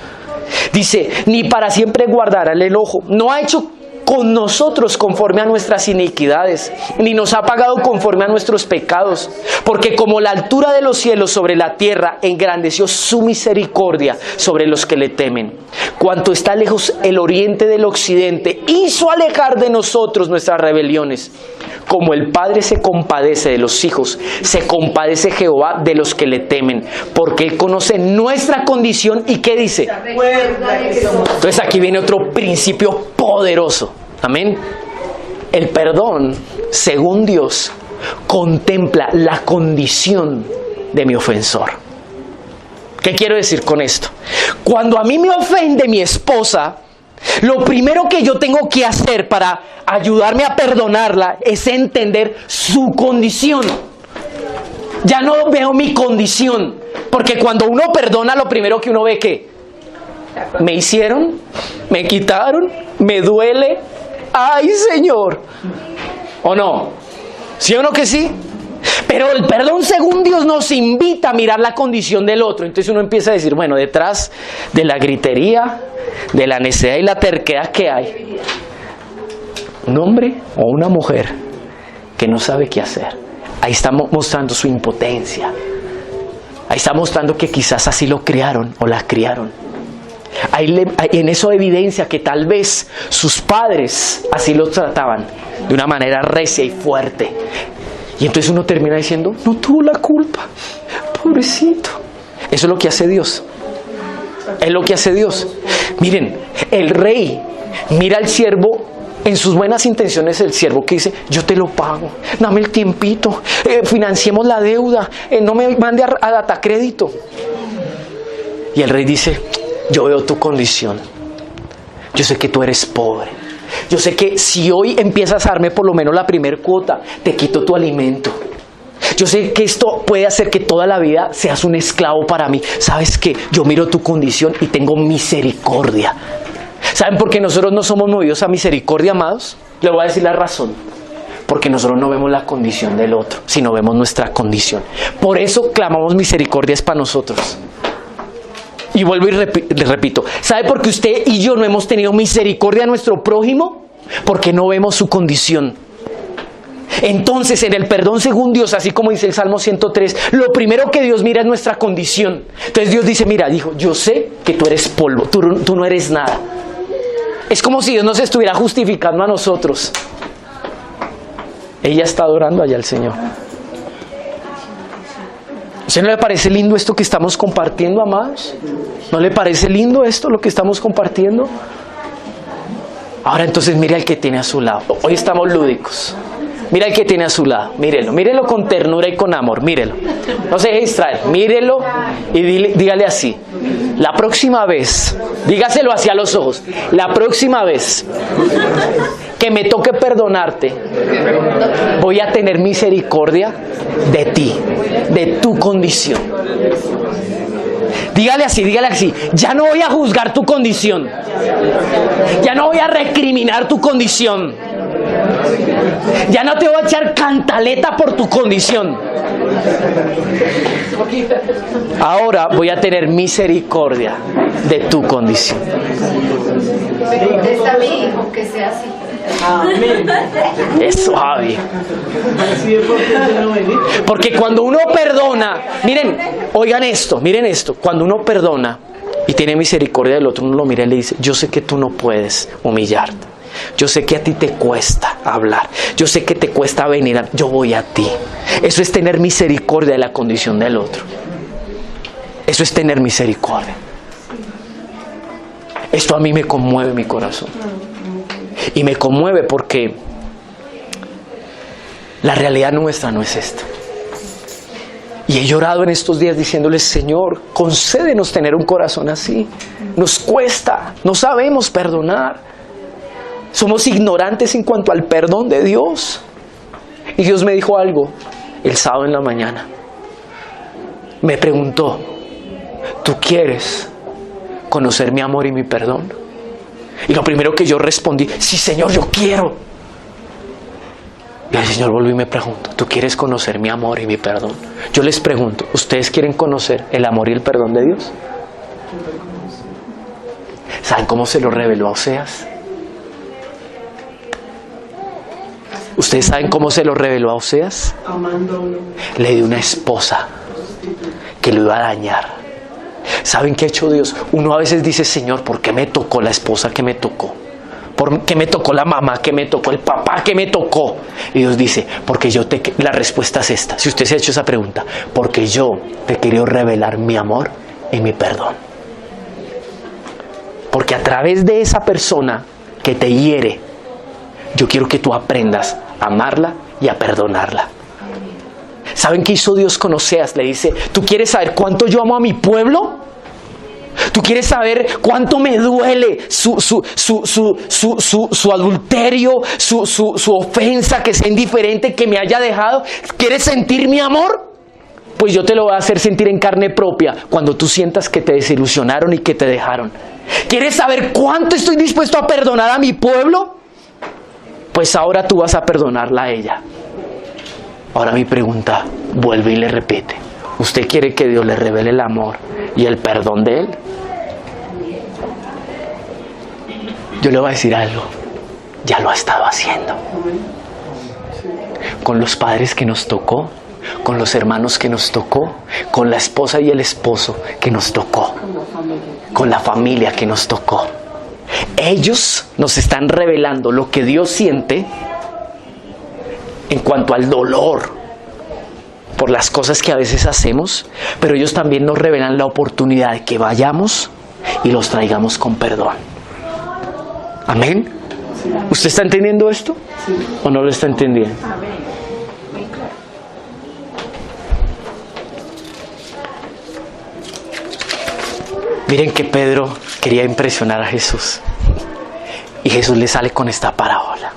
Speaker 1: Dice, ni para siempre guardará el enojo. No ha hecho con nosotros conforme a nuestras iniquidades, ni nos ha pagado conforme a nuestros pecados. Porque como la altura de los cielos sobre la tierra, engrandeció su misericordia sobre los que le temen. Cuanto está lejos el oriente del occidente, hizo alejar de nosotros nuestras rebeliones. Como el Padre se compadece de los hijos, se compadece Jehová de los que le temen, porque Él conoce nuestra condición. ¿Y qué dice? Entonces aquí viene otro principio poderoso. Amén. El perdón, según Dios, contempla la condición de mi ofensor. ¿Qué quiero decir con esto? Cuando a mí me ofende mi esposa, lo primero que yo tengo que hacer para ayudarme a perdonarla es entender su condición. Ya no veo mi condición, porque cuando uno perdona, lo primero que uno ve, ¿qué? Me hicieron, me quitaron, me duele. ¡Ay, Señor! ¿O no? ¿Sí o no que sí? Pero el perdón, según Dios, nos invita a mirar la condición del otro. Entonces uno empieza a decir, bueno, detrás de la gritería, de la necedad y la terquedad que hay, un hombre o una mujer que no sabe qué hacer. Ahí está mostrando su impotencia. Ahí está mostrando que quizás así lo criaron o la criaron. En eso evidencia que tal vez sus padres así lo trataban, de una manera recia y fuerte. Y entonces uno termina diciendo, no tuvo la culpa, pobrecito. Eso es lo que hace Dios. Es lo que hace Dios. Miren, el rey mira al siervo en sus buenas intenciones, el siervo que dice, yo te lo pago, dame el tiempito, financiemos la deuda, no me mande a data crédito. Y el rey dice, yo veo tu condición, yo sé que tú eres pobre, yo sé que si hoy empiezas a darme por lo menos la primer cuota, te quito tu alimento. Yo sé que esto puede hacer que toda la vida seas un esclavo para mí. ¿Sabes qué? Yo miro tu condición y tengo misericordia. ¿Saben por qué nosotros no somos movidos a misericordia, amados? Les voy a decir la razón. Porque nosotros no vemos la condición del otro, sino vemos nuestra condición. Por eso clamamos misericordias para nosotros. Y vuelvo y le repito, ¿sabe por qué usted y yo no hemos tenido misericordia a nuestro prójimo? Porque no vemos su condición. Entonces, en el perdón según Dios, así como dice el Salmo 103, lo primero que Dios mira es nuestra condición. Entonces Dios dice, mira, dijo, yo sé que tú eres polvo, tú no eres nada. Es como si Dios nos estuviera justificando a nosotros. Ella está adorando allá al Señor. ¿A usted no le parece lindo esto que estamos compartiendo, amados? ¿No le parece lindo esto, lo que estamos compartiendo? Ahora entonces mire al que tiene a su lado. Hoy estamos lúdicos. Mira al que tiene a su lado, mírelo con ternura y con amor, mírelo. No se deje distraer, mírelo y dígale así. La próxima vez, dígaselo hacia los ojos, la próxima vez que me toque perdonarte, voy a tener misericordia de ti, de tu condición. Dígale así, ya no voy a juzgar tu condición, ya no voy a recriminar tu condición, ya no te voy a echar cantaleta por tu condición. Ahora voy a tener misericordia de tu condición.
Speaker 3: Está mi hijo, que sea así.
Speaker 1: Es suave. Porque cuando uno perdona, miren esto, cuando uno perdona y tiene misericordia del otro, uno lo mira y le dice, yo sé que tú no puedes humillarte, yo sé que a ti te cuesta hablar, yo sé que te cuesta venir, yo voy a ti. Eso es tener misericordia de la condición del otro. Eso es tener misericordia. Esto a mí me conmueve mi corazón. Y me conmueve porque la realidad nuestra no es esta. Y he llorado en estos días diciéndole, Señor, concédenos tener un corazón así. Nos cuesta, no sabemos perdonar. Somos ignorantes en cuanto al perdón de Dios. Y Dios me dijo algo el sábado en la mañana. Me preguntó, ¿tú quieres conocer mi amor y mi perdón? Y lo primero que yo respondí, sí Señor, yo quiero. Y el Señor volvió y me preguntó, ¿tú quieres conocer mi amor y mi perdón? Yo les pregunto, ¿ustedes quieren conocer el amor y el perdón de Dios? ¿Saben cómo se lo reveló a Oseas? ¿Ustedes saben cómo se lo reveló a Oseas? Le dio una esposa que lo iba a dañar. ¿Saben qué ha hecho Dios? Uno a veces dice, Señor, ¿por qué me tocó la esposa que me tocó? ¿Por qué me tocó la mamá que me tocó? ¿El papá que me tocó? Y Dios dice, porque la respuesta es esta. Si usted se ha hecho esa pregunta, porque yo te quiero revelar mi amor y mi perdón. Porque a través de esa persona que te hiere, yo quiero que tú aprendas a amarla y a perdonarla. ¿Saben qué hizo Dios con Oseas? Le dice, ¿tú quieres saber cuánto yo amo a mi pueblo? ¿Tú quieres saber cuánto me duele su adulterio, su ofensa, que sea indiferente, que me haya dejado? ¿Quieres sentir mi amor? Pues yo te lo voy a hacer sentir en carne propia cuando tú sientas que te desilusionaron y que te dejaron. ¿Quieres saber cuánto estoy dispuesto a perdonar a mi pueblo? Pues ahora tú vas a perdonarla a ella. Ahora mi pregunta, vuelve y le repite. ¿Usted quiere que Dios le revele el amor y el perdón de Él? Yo le voy a decir algo. Ya lo ha estado haciendo. Con los padres que nos tocó, con los hermanos que nos tocó, con la esposa y el esposo que nos tocó, con la familia que nos tocó. Ellos nos están revelando lo que Dios siente en cuanto al dolor por las cosas que a veces hacemos, pero ellos también nos revelan la oportunidad de que vayamos y los traigamos con perdón. ¿Amén? ¿Usted está entendiendo esto? ¿O no lo está entendiendo? Miren que Pedro quería impresionar a Jesús y Jesús le sale con esta parábola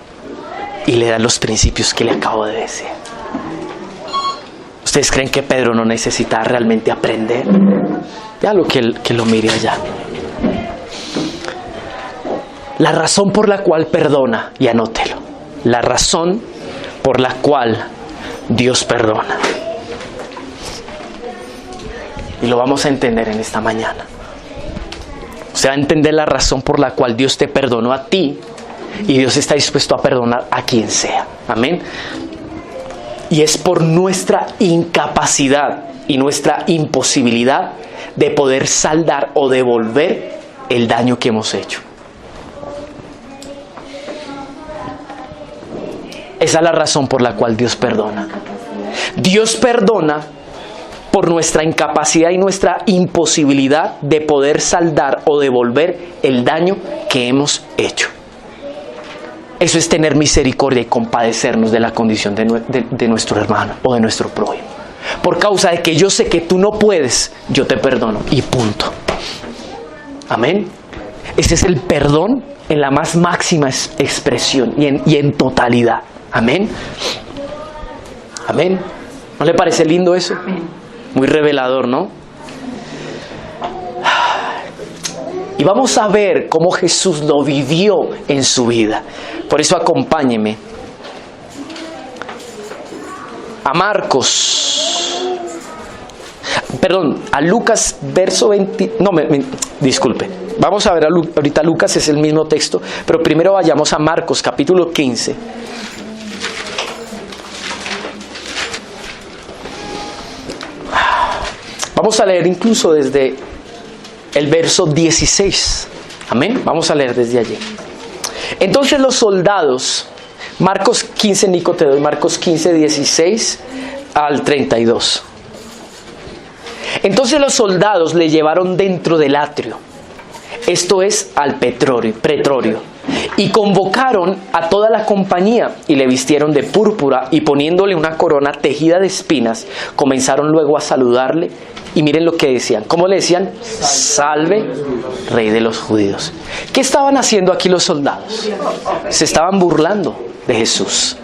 Speaker 1: y le da los principios que le acabo de decir. ¿Ustedes creen que Pedro no necesita realmente aprender? Ya lo que lo mire allá. La razón por la cual perdona, y anótelo, la razón por la cual Dios perdona. Y lo vamos a entender en esta mañana. Usted va a entender la razón por la cual Dios te perdonó a ti y Dios está dispuesto a perdonar a quien sea. Amén. Y es por nuestra incapacidad y nuestra imposibilidad de poder saldar o devolver el daño que hemos hecho. Esa es la razón por la cual Dios perdona. Dios perdona por nuestra incapacidad y nuestra imposibilidad de poder saldar o devolver el daño que hemos hecho. Eso es tener misericordia y compadecernos de la condición de nuestro hermano o de nuestro prójimo. Por causa de que yo sé que tú no puedes, yo te perdono y punto. Amén. Ese es el perdón en la más máxima expresión y en totalidad. Amén. Amén. ¿No le parece lindo eso? Muy revelador, ¿no? Y vamos a ver cómo Jesús lo vivió en su vida. Por eso acompáñeme a a Lucas verso 20, disculpe. Vamos a ver ahorita Lucas, es el mismo texto, pero primero vayamos a Marcos capítulo 15. Vamos a leer incluso desde el verso 16. Amén. Vamos a leer desde allí. Entonces los soldados, Marcos 15, Nico, te doy Marcos 15, 16 al 32. Entonces los soldados le llevaron dentro del atrio, esto es al pretorio, y convocaron a toda la compañía y le vistieron de púrpura y poniéndole una corona tejida de espinas, comenzaron luego a saludarle. Y miren lo que decían. ¿Cómo le decían? Salve, Rey de los judíos. ¿Qué estaban haciendo aquí los soldados? Se estaban burlando de Jesús.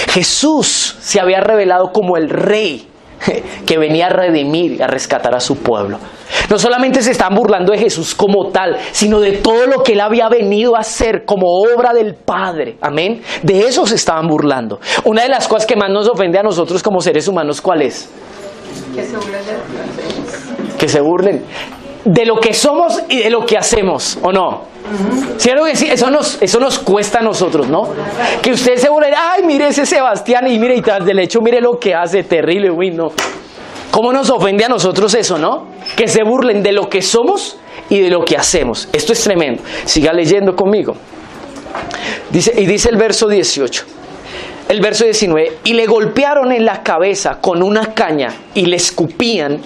Speaker 1: Jesús se había revelado como el Rey que venía a redimir, a rescatar a su pueblo. No solamente se estaban burlando de Jesús como tal, sino de todo lo que Él había venido a hacer como obra del Padre. Amén. De eso se estaban burlando. Una de las cosas que más nos ofende a nosotros como seres humanos, ¿cuál es? Que se burlen de lo que somos y de lo que hacemos, ¿o no? ¿Cierto que sí? Eso nos cuesta a nosotros, ¿no? Que ustedes se burlen, ay, mire ese Sebastián y mire, y tras del hecho, mire lo que hace, terrible, uy, no. ¿Cómo nos ofende a nosotros eso, no? Que se burlen de lo que somos y de lo que hacemos. Esto es tremendo. Siga leyendo conmigo. Dice el verso 18. El verso 19, y le golpearon en la cabeza con una caña y le escupían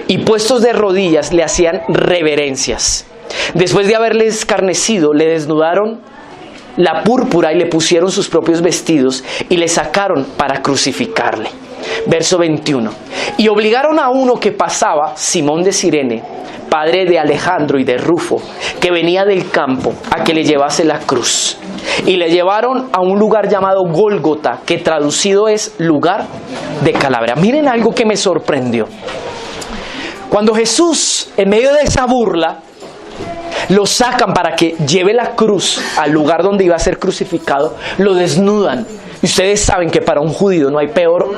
Speaker 1: y puestos de rodillas le hacían reverencias. Después de haberle escarnecido, le desnudaron la púrpura y le pusieron sus propios vestidos y le sacaron para crucificarle. Verso 21, y obligaron a uno que pasaba, Simón de Cirene, padre de Alejandro y de Rufo, que venía del campo, a que le llevase la cruz. Y le llevaron a un lugar llamado Gólgota, que traducido es lugar de calavera. Miren algo que me sorprendió. Cuando Jesús, en medio de esa burla, lo sacan para que lleve la cruz al lugar donde iba a ser crucificado, lo desnudan. Y ustedes saben que para un judío no hay peor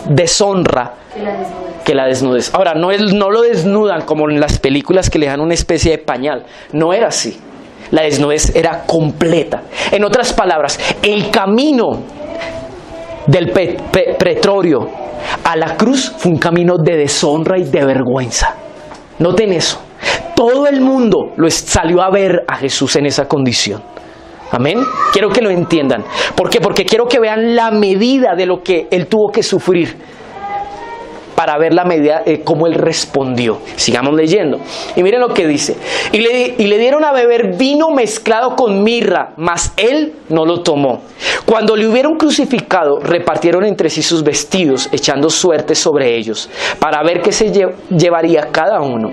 Speaker 1: deshonra que la desnudez. Ahora, no lo desnudan como en las películas que le dan una especie de pañal. No era así. La desnudez era completa. En otras palabras, el camino del pretorio a la cruz fue un camino de deshonra y de vergüenza. Noten eso. Todo el mundo salió a ver a Jesús en esa condición. Amén. Quiero que lo entiendan. ¿Por qué? Porque quiero que vean la medida de lo que Él tuvo que sufrir para ver la medida de cómo Él respondió. Sigamos leyendo. Y miren lo que dice. Y le dieron a beber vino mezclado con mirra, mas Él no lo tomó. Cuando le hubieron crucificado, repartieron entre sí sus vestidos, echando suerte sobre ellos, para ver qué se llevaría cada uno.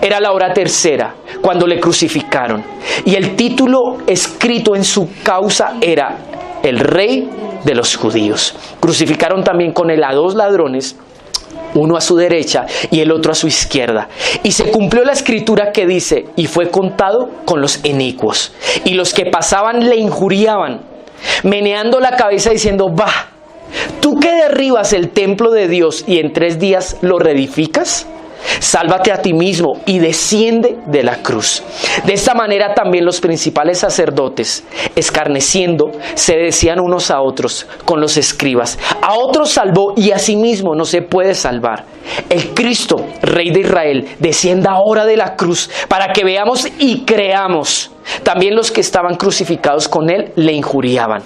Speaker 1: Era la hora tercera, cuando le crucificaron. Y el título escrito en su causa era el Rey de los Judíos. Crucificaron también con él a 2 ladrones, uno a su derecha y el otro a su izquierda. Y se cumplió la escritura que dice, y fue contado con los inicuos. Y los que pasaban le injuriaban, meneando la cabeza diciendo, bah, tú que derribas el templo de Dios y en 3 días lo reedificas, Sálvate a ti mismo y desciende de la cruz. De esta manera también los principales sacerdotes, escarneciendo, se decían unos a otros con los escribas: a otros salvó y a sí mismo no se puede salvar. El Cristo, Rey de Israel, descienda ahora de la cruz para que veamos y creamos. También los que estaban crucificados con él le injuriaban.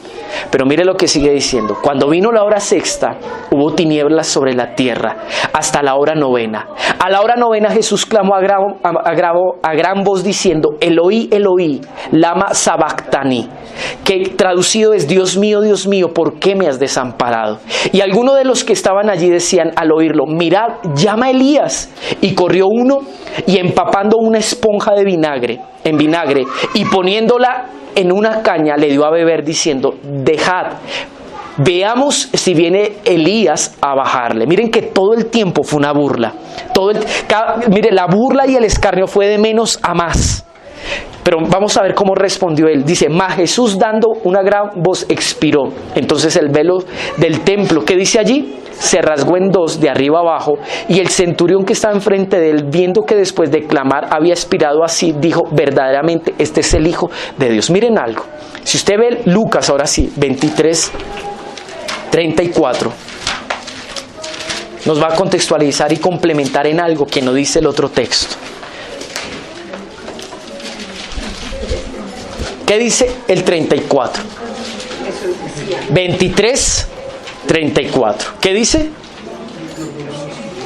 Speaker 1: Pero mire lo que sigue diciendo: cuando vino la hora sexta, hubo tinieblas sobre la tierra hasta la hora novena. A la hora novena Jesús clamó a gran voz diciendo: Eloí, Eloí, lama sabactani, que traducido es: Dios mío, ¿por qué me has desamparado? Y algunos de los que estaban allí decían al oírlo: mirad, llama a Elías. Y corrió uno y empapando una esponja de vinagre, y poniéndola en una caña, le dio a beber diciendo: dejad, veamos si viene Elías a bajarle. Miren que todo el tiempo fue una burla. Mire, la burla y el escarnio fue de menos a más. Pero vamos a ver cómo respondió él. Dice: mas Jesús, dando una gran voz, expiró. Entonces el velo del templo, ¿qué dice allí?, se rasgó en dos de arriba abajo, y el centurión que estaba enfrente de él, viendo que después de clamar había expirado así, dijo: verdaderamente este es el Hijo de Dios. Miren algo, si usted ve Lucas, ahora sí, 23:34, nos va a contextualizar y complementar en algo que no dice el otro texto. ¿Qué dice el 34? 23:34. ¿Qué dice?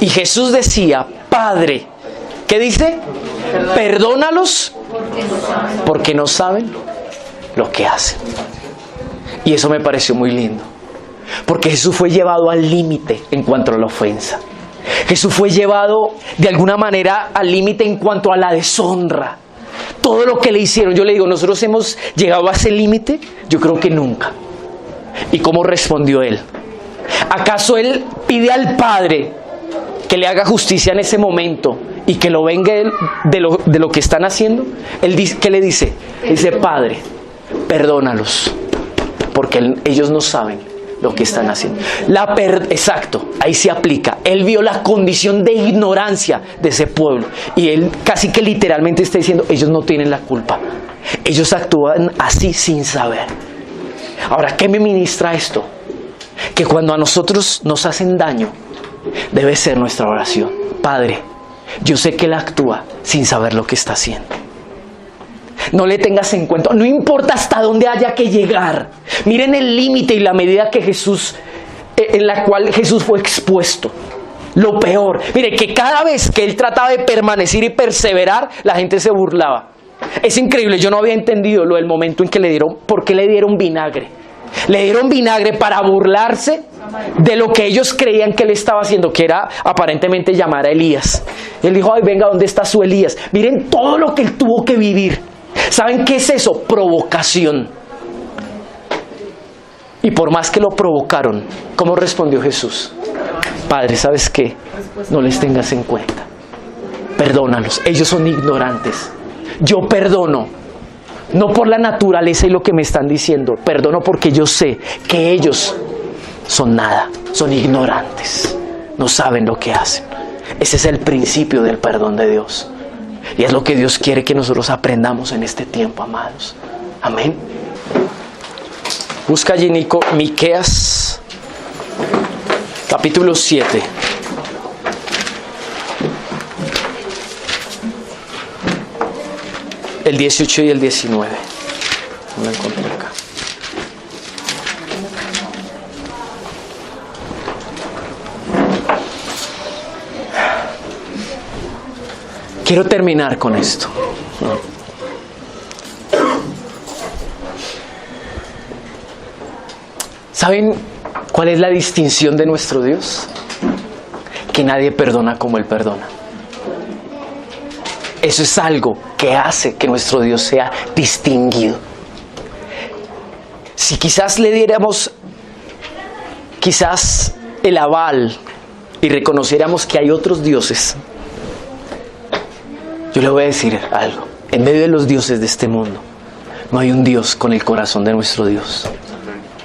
Speaker 1: Y Jesús decía: Padre, ¿qué dice? Perdónalos porque no saben lo que hacen. Y eso me pareció muy lindo, porque Jesús fue llevado al límite en cuanto a la ofensa. Jesús fue llevado de alguna manera al límite en cuanto a la deshonra. Todo lo que le hicieron, yo le digo, ¿nosotros hemos llegado a ese límite? Yo creo que nunca. ¿Y cómo respondió él? ¿Acaso él pide al Padre que le haga justicia en ese momento y que lo venga de lo que están haciendo? Él dice, ¿qué le dice? Dice: Padre, perdónalos porque ellos no saben lo que están haciendo. Exacto, ahí se aplica. Él vio la condición de ignorancia de ese pueblo y él casi que literalmente está diciendo: ellos no tienen la culpa, ellos actúan así sin saber. Ahora, ¿qué me ministra esto? Que cuando a nosotros nos hacen daño, debe ser nuestra oración: Padre, yo sé que Él actúa sin saber lo que está haciendo. No le tengas en cuenta, no importa hasta dónde haya que llegar. Miren el límite y la medida que en la cual Jesús fue expuesto. Lo peor, mire, que cada vez que Él trataba de permanecer y perseverar, la gente se burlaba. Es increíble, yo no había entendido lo del momento en que le dieron, ¿por qué le dieron vinagre? Le dieron vinagre para burlarse de lo que ellos creían que él estaba haciendo, que era aparentemente llamar a Elías. Él dijo: ay, venga, ¿dónde está su Elías? Miren todo lo que él tuvo que vivir. ¿Saben qué es eso? Provocación. Y por más que lo provocaron, ¿cómo respondió Jesús? Padre, ¿sabes qué? No les tengas en cuenta. Perdónalos, ellos son ignorantes. Yo perdono, no por la naturaleza y lo que me están diciendo, perdono porque yo sé que ellos son nada, son ignorantes, no saben lo que hacen. Ese es el principio del perdón de Dios. Y es lo que Dios quiere que nosotros aprendamos en este tiempo, amados. Amén. Busca allí, Nico, Miqueas, capítulo 7. El 18 y el 19. No lo encontré acá. Quiero terminar con esto. ¿Saben cuál es la distinción de nuestro Dios? Que nadie perdona como Él perdona. Eso es algo que hace que nuestro Dios sea distinguido. Si quizás le diéramos el aval y reconociéramos que hay otros dioses, yo le voy a decir algo: en medio de los dioses de este mundo no hay un Dios con el corazón de nuestro Dios,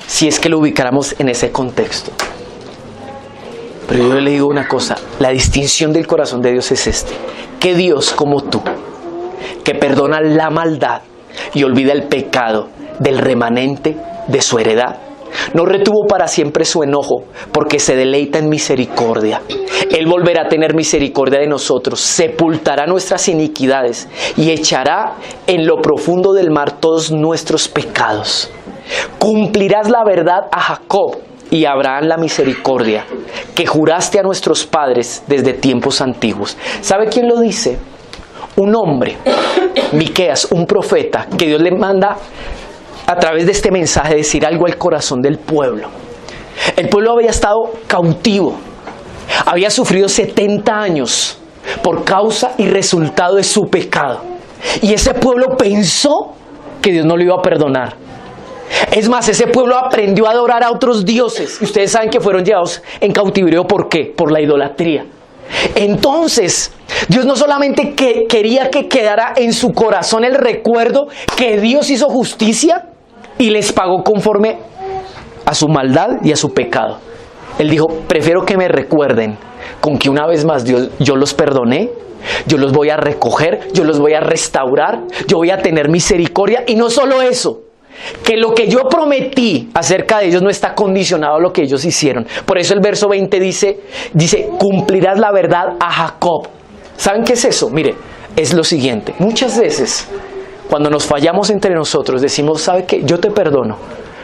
Speaker 1: si es que lo ubicáramos en ese contexto. Pero yo le digo una cosa, la distinción del corazón de Dios es que Dios como tú, que perdona la maldad y olvida el pecado del remanente de su heredad, no retuvo para siempre su enojo, porque se deleita en misericordia. Él volverá a tener misericordia de nosotros, sepultará nuestras iniquidades y echará en lo profundo del mar todos nuestros pecados. Cumplirás la verdad a Jacob y a Abraham la misericordia que juraste a nuestros padres desde tiempos antiguos. ¿Sabe quién lo dice? Un hombre, Miqueas, un profeta, que Dios le manda a través de este mensaje decir algo al corazón del pueblo. El pueblo había estado cautivo, había sufrido 70 años por causa y resultado de su pecado. Y ese pueblo pensó que Dios no lo iba a perdonar. Es más, ese pueblo aprendió a adorar a otros dioses. Y ustedes saben que fueron llevados en cautiverio. ¿Por qué? Por la idolatría. Entonces, Dios no solamente quería que quedara en su corazón el recuerdo que Dios hizo justicia y les pagó conforme a su maldad y a su pecado. Él dijo, prefiero que me recuerden con que una vez más yo los perdoné, yo los voy a recoger, yo los voy a restaurar, yo voy a tener misericordia. Y no solo eso, que lo que yo prometí acerca de ellos no está condicionado a lo que ellos hicieron. Por eso el verso 20 dice, cumplirás la verdad a Jacob. ¿Saben qué es eso? Mire, es lo siguiente. Muchas veces, cuando nos fallamos entre nosotros, decimos, ¿sabe qué? Yo te perdono,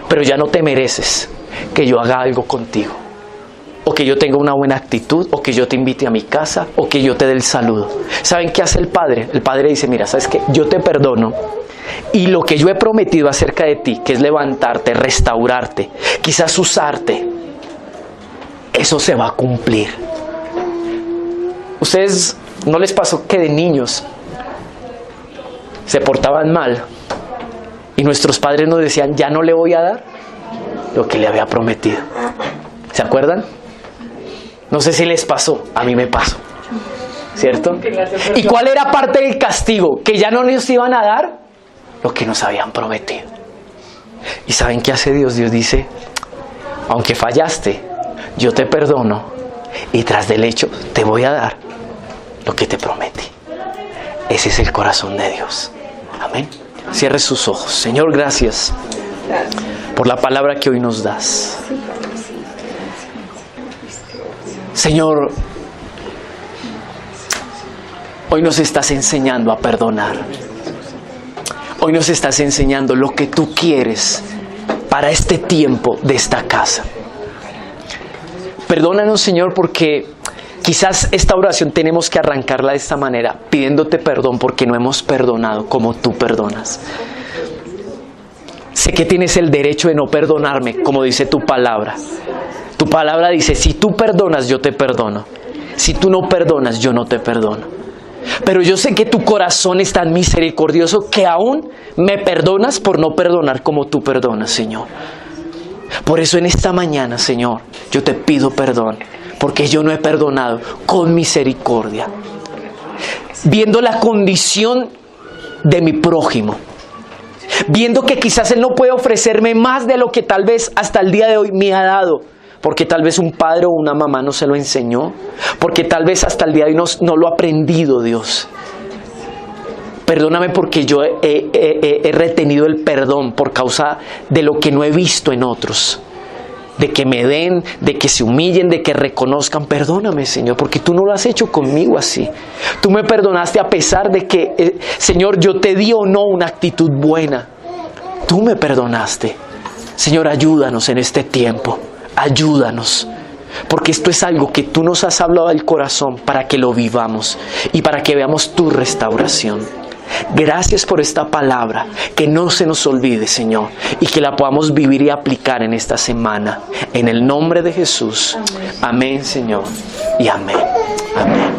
Speaker 1: pero ya no te mereces que yo haga algo contigo. O que yo tenga una buena actitud, o que yo te invite a mi casa, o que yo te dé el saludo. ¿Saben qué hace el Padre? El Padre dice, mira, ¿sabes qué? Yo te perdono. Y lo que yo he prometido acerca de ti, que es levantarte, restaurarte, quizás usarte, eso se va a cumplir. ¿Ustedes no les pasó que de niños se portaban mal y nuestros padres nos decían, ya no le voy a dar lo que le había prometido? ¿Se acuerdan? No sé si les pasó, a mí me pasó, ¿cierto? ¿Y cuál era parte del castigo? Que ya no nos iban a dar lo que nos habían prometido. ¿Y saben qué hace Dios? Dios dice, aunque fallaste, yo te perdono y tras del hecho te voy a dar lo que te prometí. Ese es el corazón de Dios. Amén. Cierre sus ojos. Señor, gracias por la palabra que hoy nos das. Señor, hoy nos estás enseñando a perdonar. Hoy nos estás enseñando lo que tú quieres para este tiempo de esta casa. Perdónanos, Señor, porque quizás esta oración tenemos que arrancarla de esta manera, pidiéndote perdón porque no hemos perdonado como tú perdonas. Sé que tienes el derecho de no perdonarme, como dice tu palabra. Tu palabra dice, si tú perdonas, yo te perdono. Si tú no perdonas, yo no te perdono. Pero yo sé que tu corazón es tan misericordioso que aún me perdonas por no perdonar como tú perdonas, Señor. Por eso en esta mañana, Señor, yo te pido perdón, porque yo no he perdonado con misericordia. Viendo la condición de mi prójimo, viendo que quizás él no puede ofrecerme más de lo que tal vez hasta el día de hoy me ha dado, porque tal vez un padre o una mamá no se lo enseñó, porque tal vez hasta el día de hoy no lo ha aprendido, Dios. Perdóname porque yo he retenido el perdón por causa de lo que no he visto en otros. De que me den, de que se humillen, de que reconozcan. Perdóname, Señor, porque tú no lo has hecho conmigo así. Tú me perdonaste a pesar de que, Señor, yo te di o no una actitud buena. Tú me perdonaste. Señor, ayúdanos en este tiempo. Ayúdanos. Porque esto es algo que tú nos has hablado del corazón para que lo vivamos y para que veamos tu restauración. Gracias por esta palabra, que no se nos olvide, Señor, y que la podamos vivir y aplicar en esta semana. En el nombre de Jesús. Amén, Señor, y amén. Amén.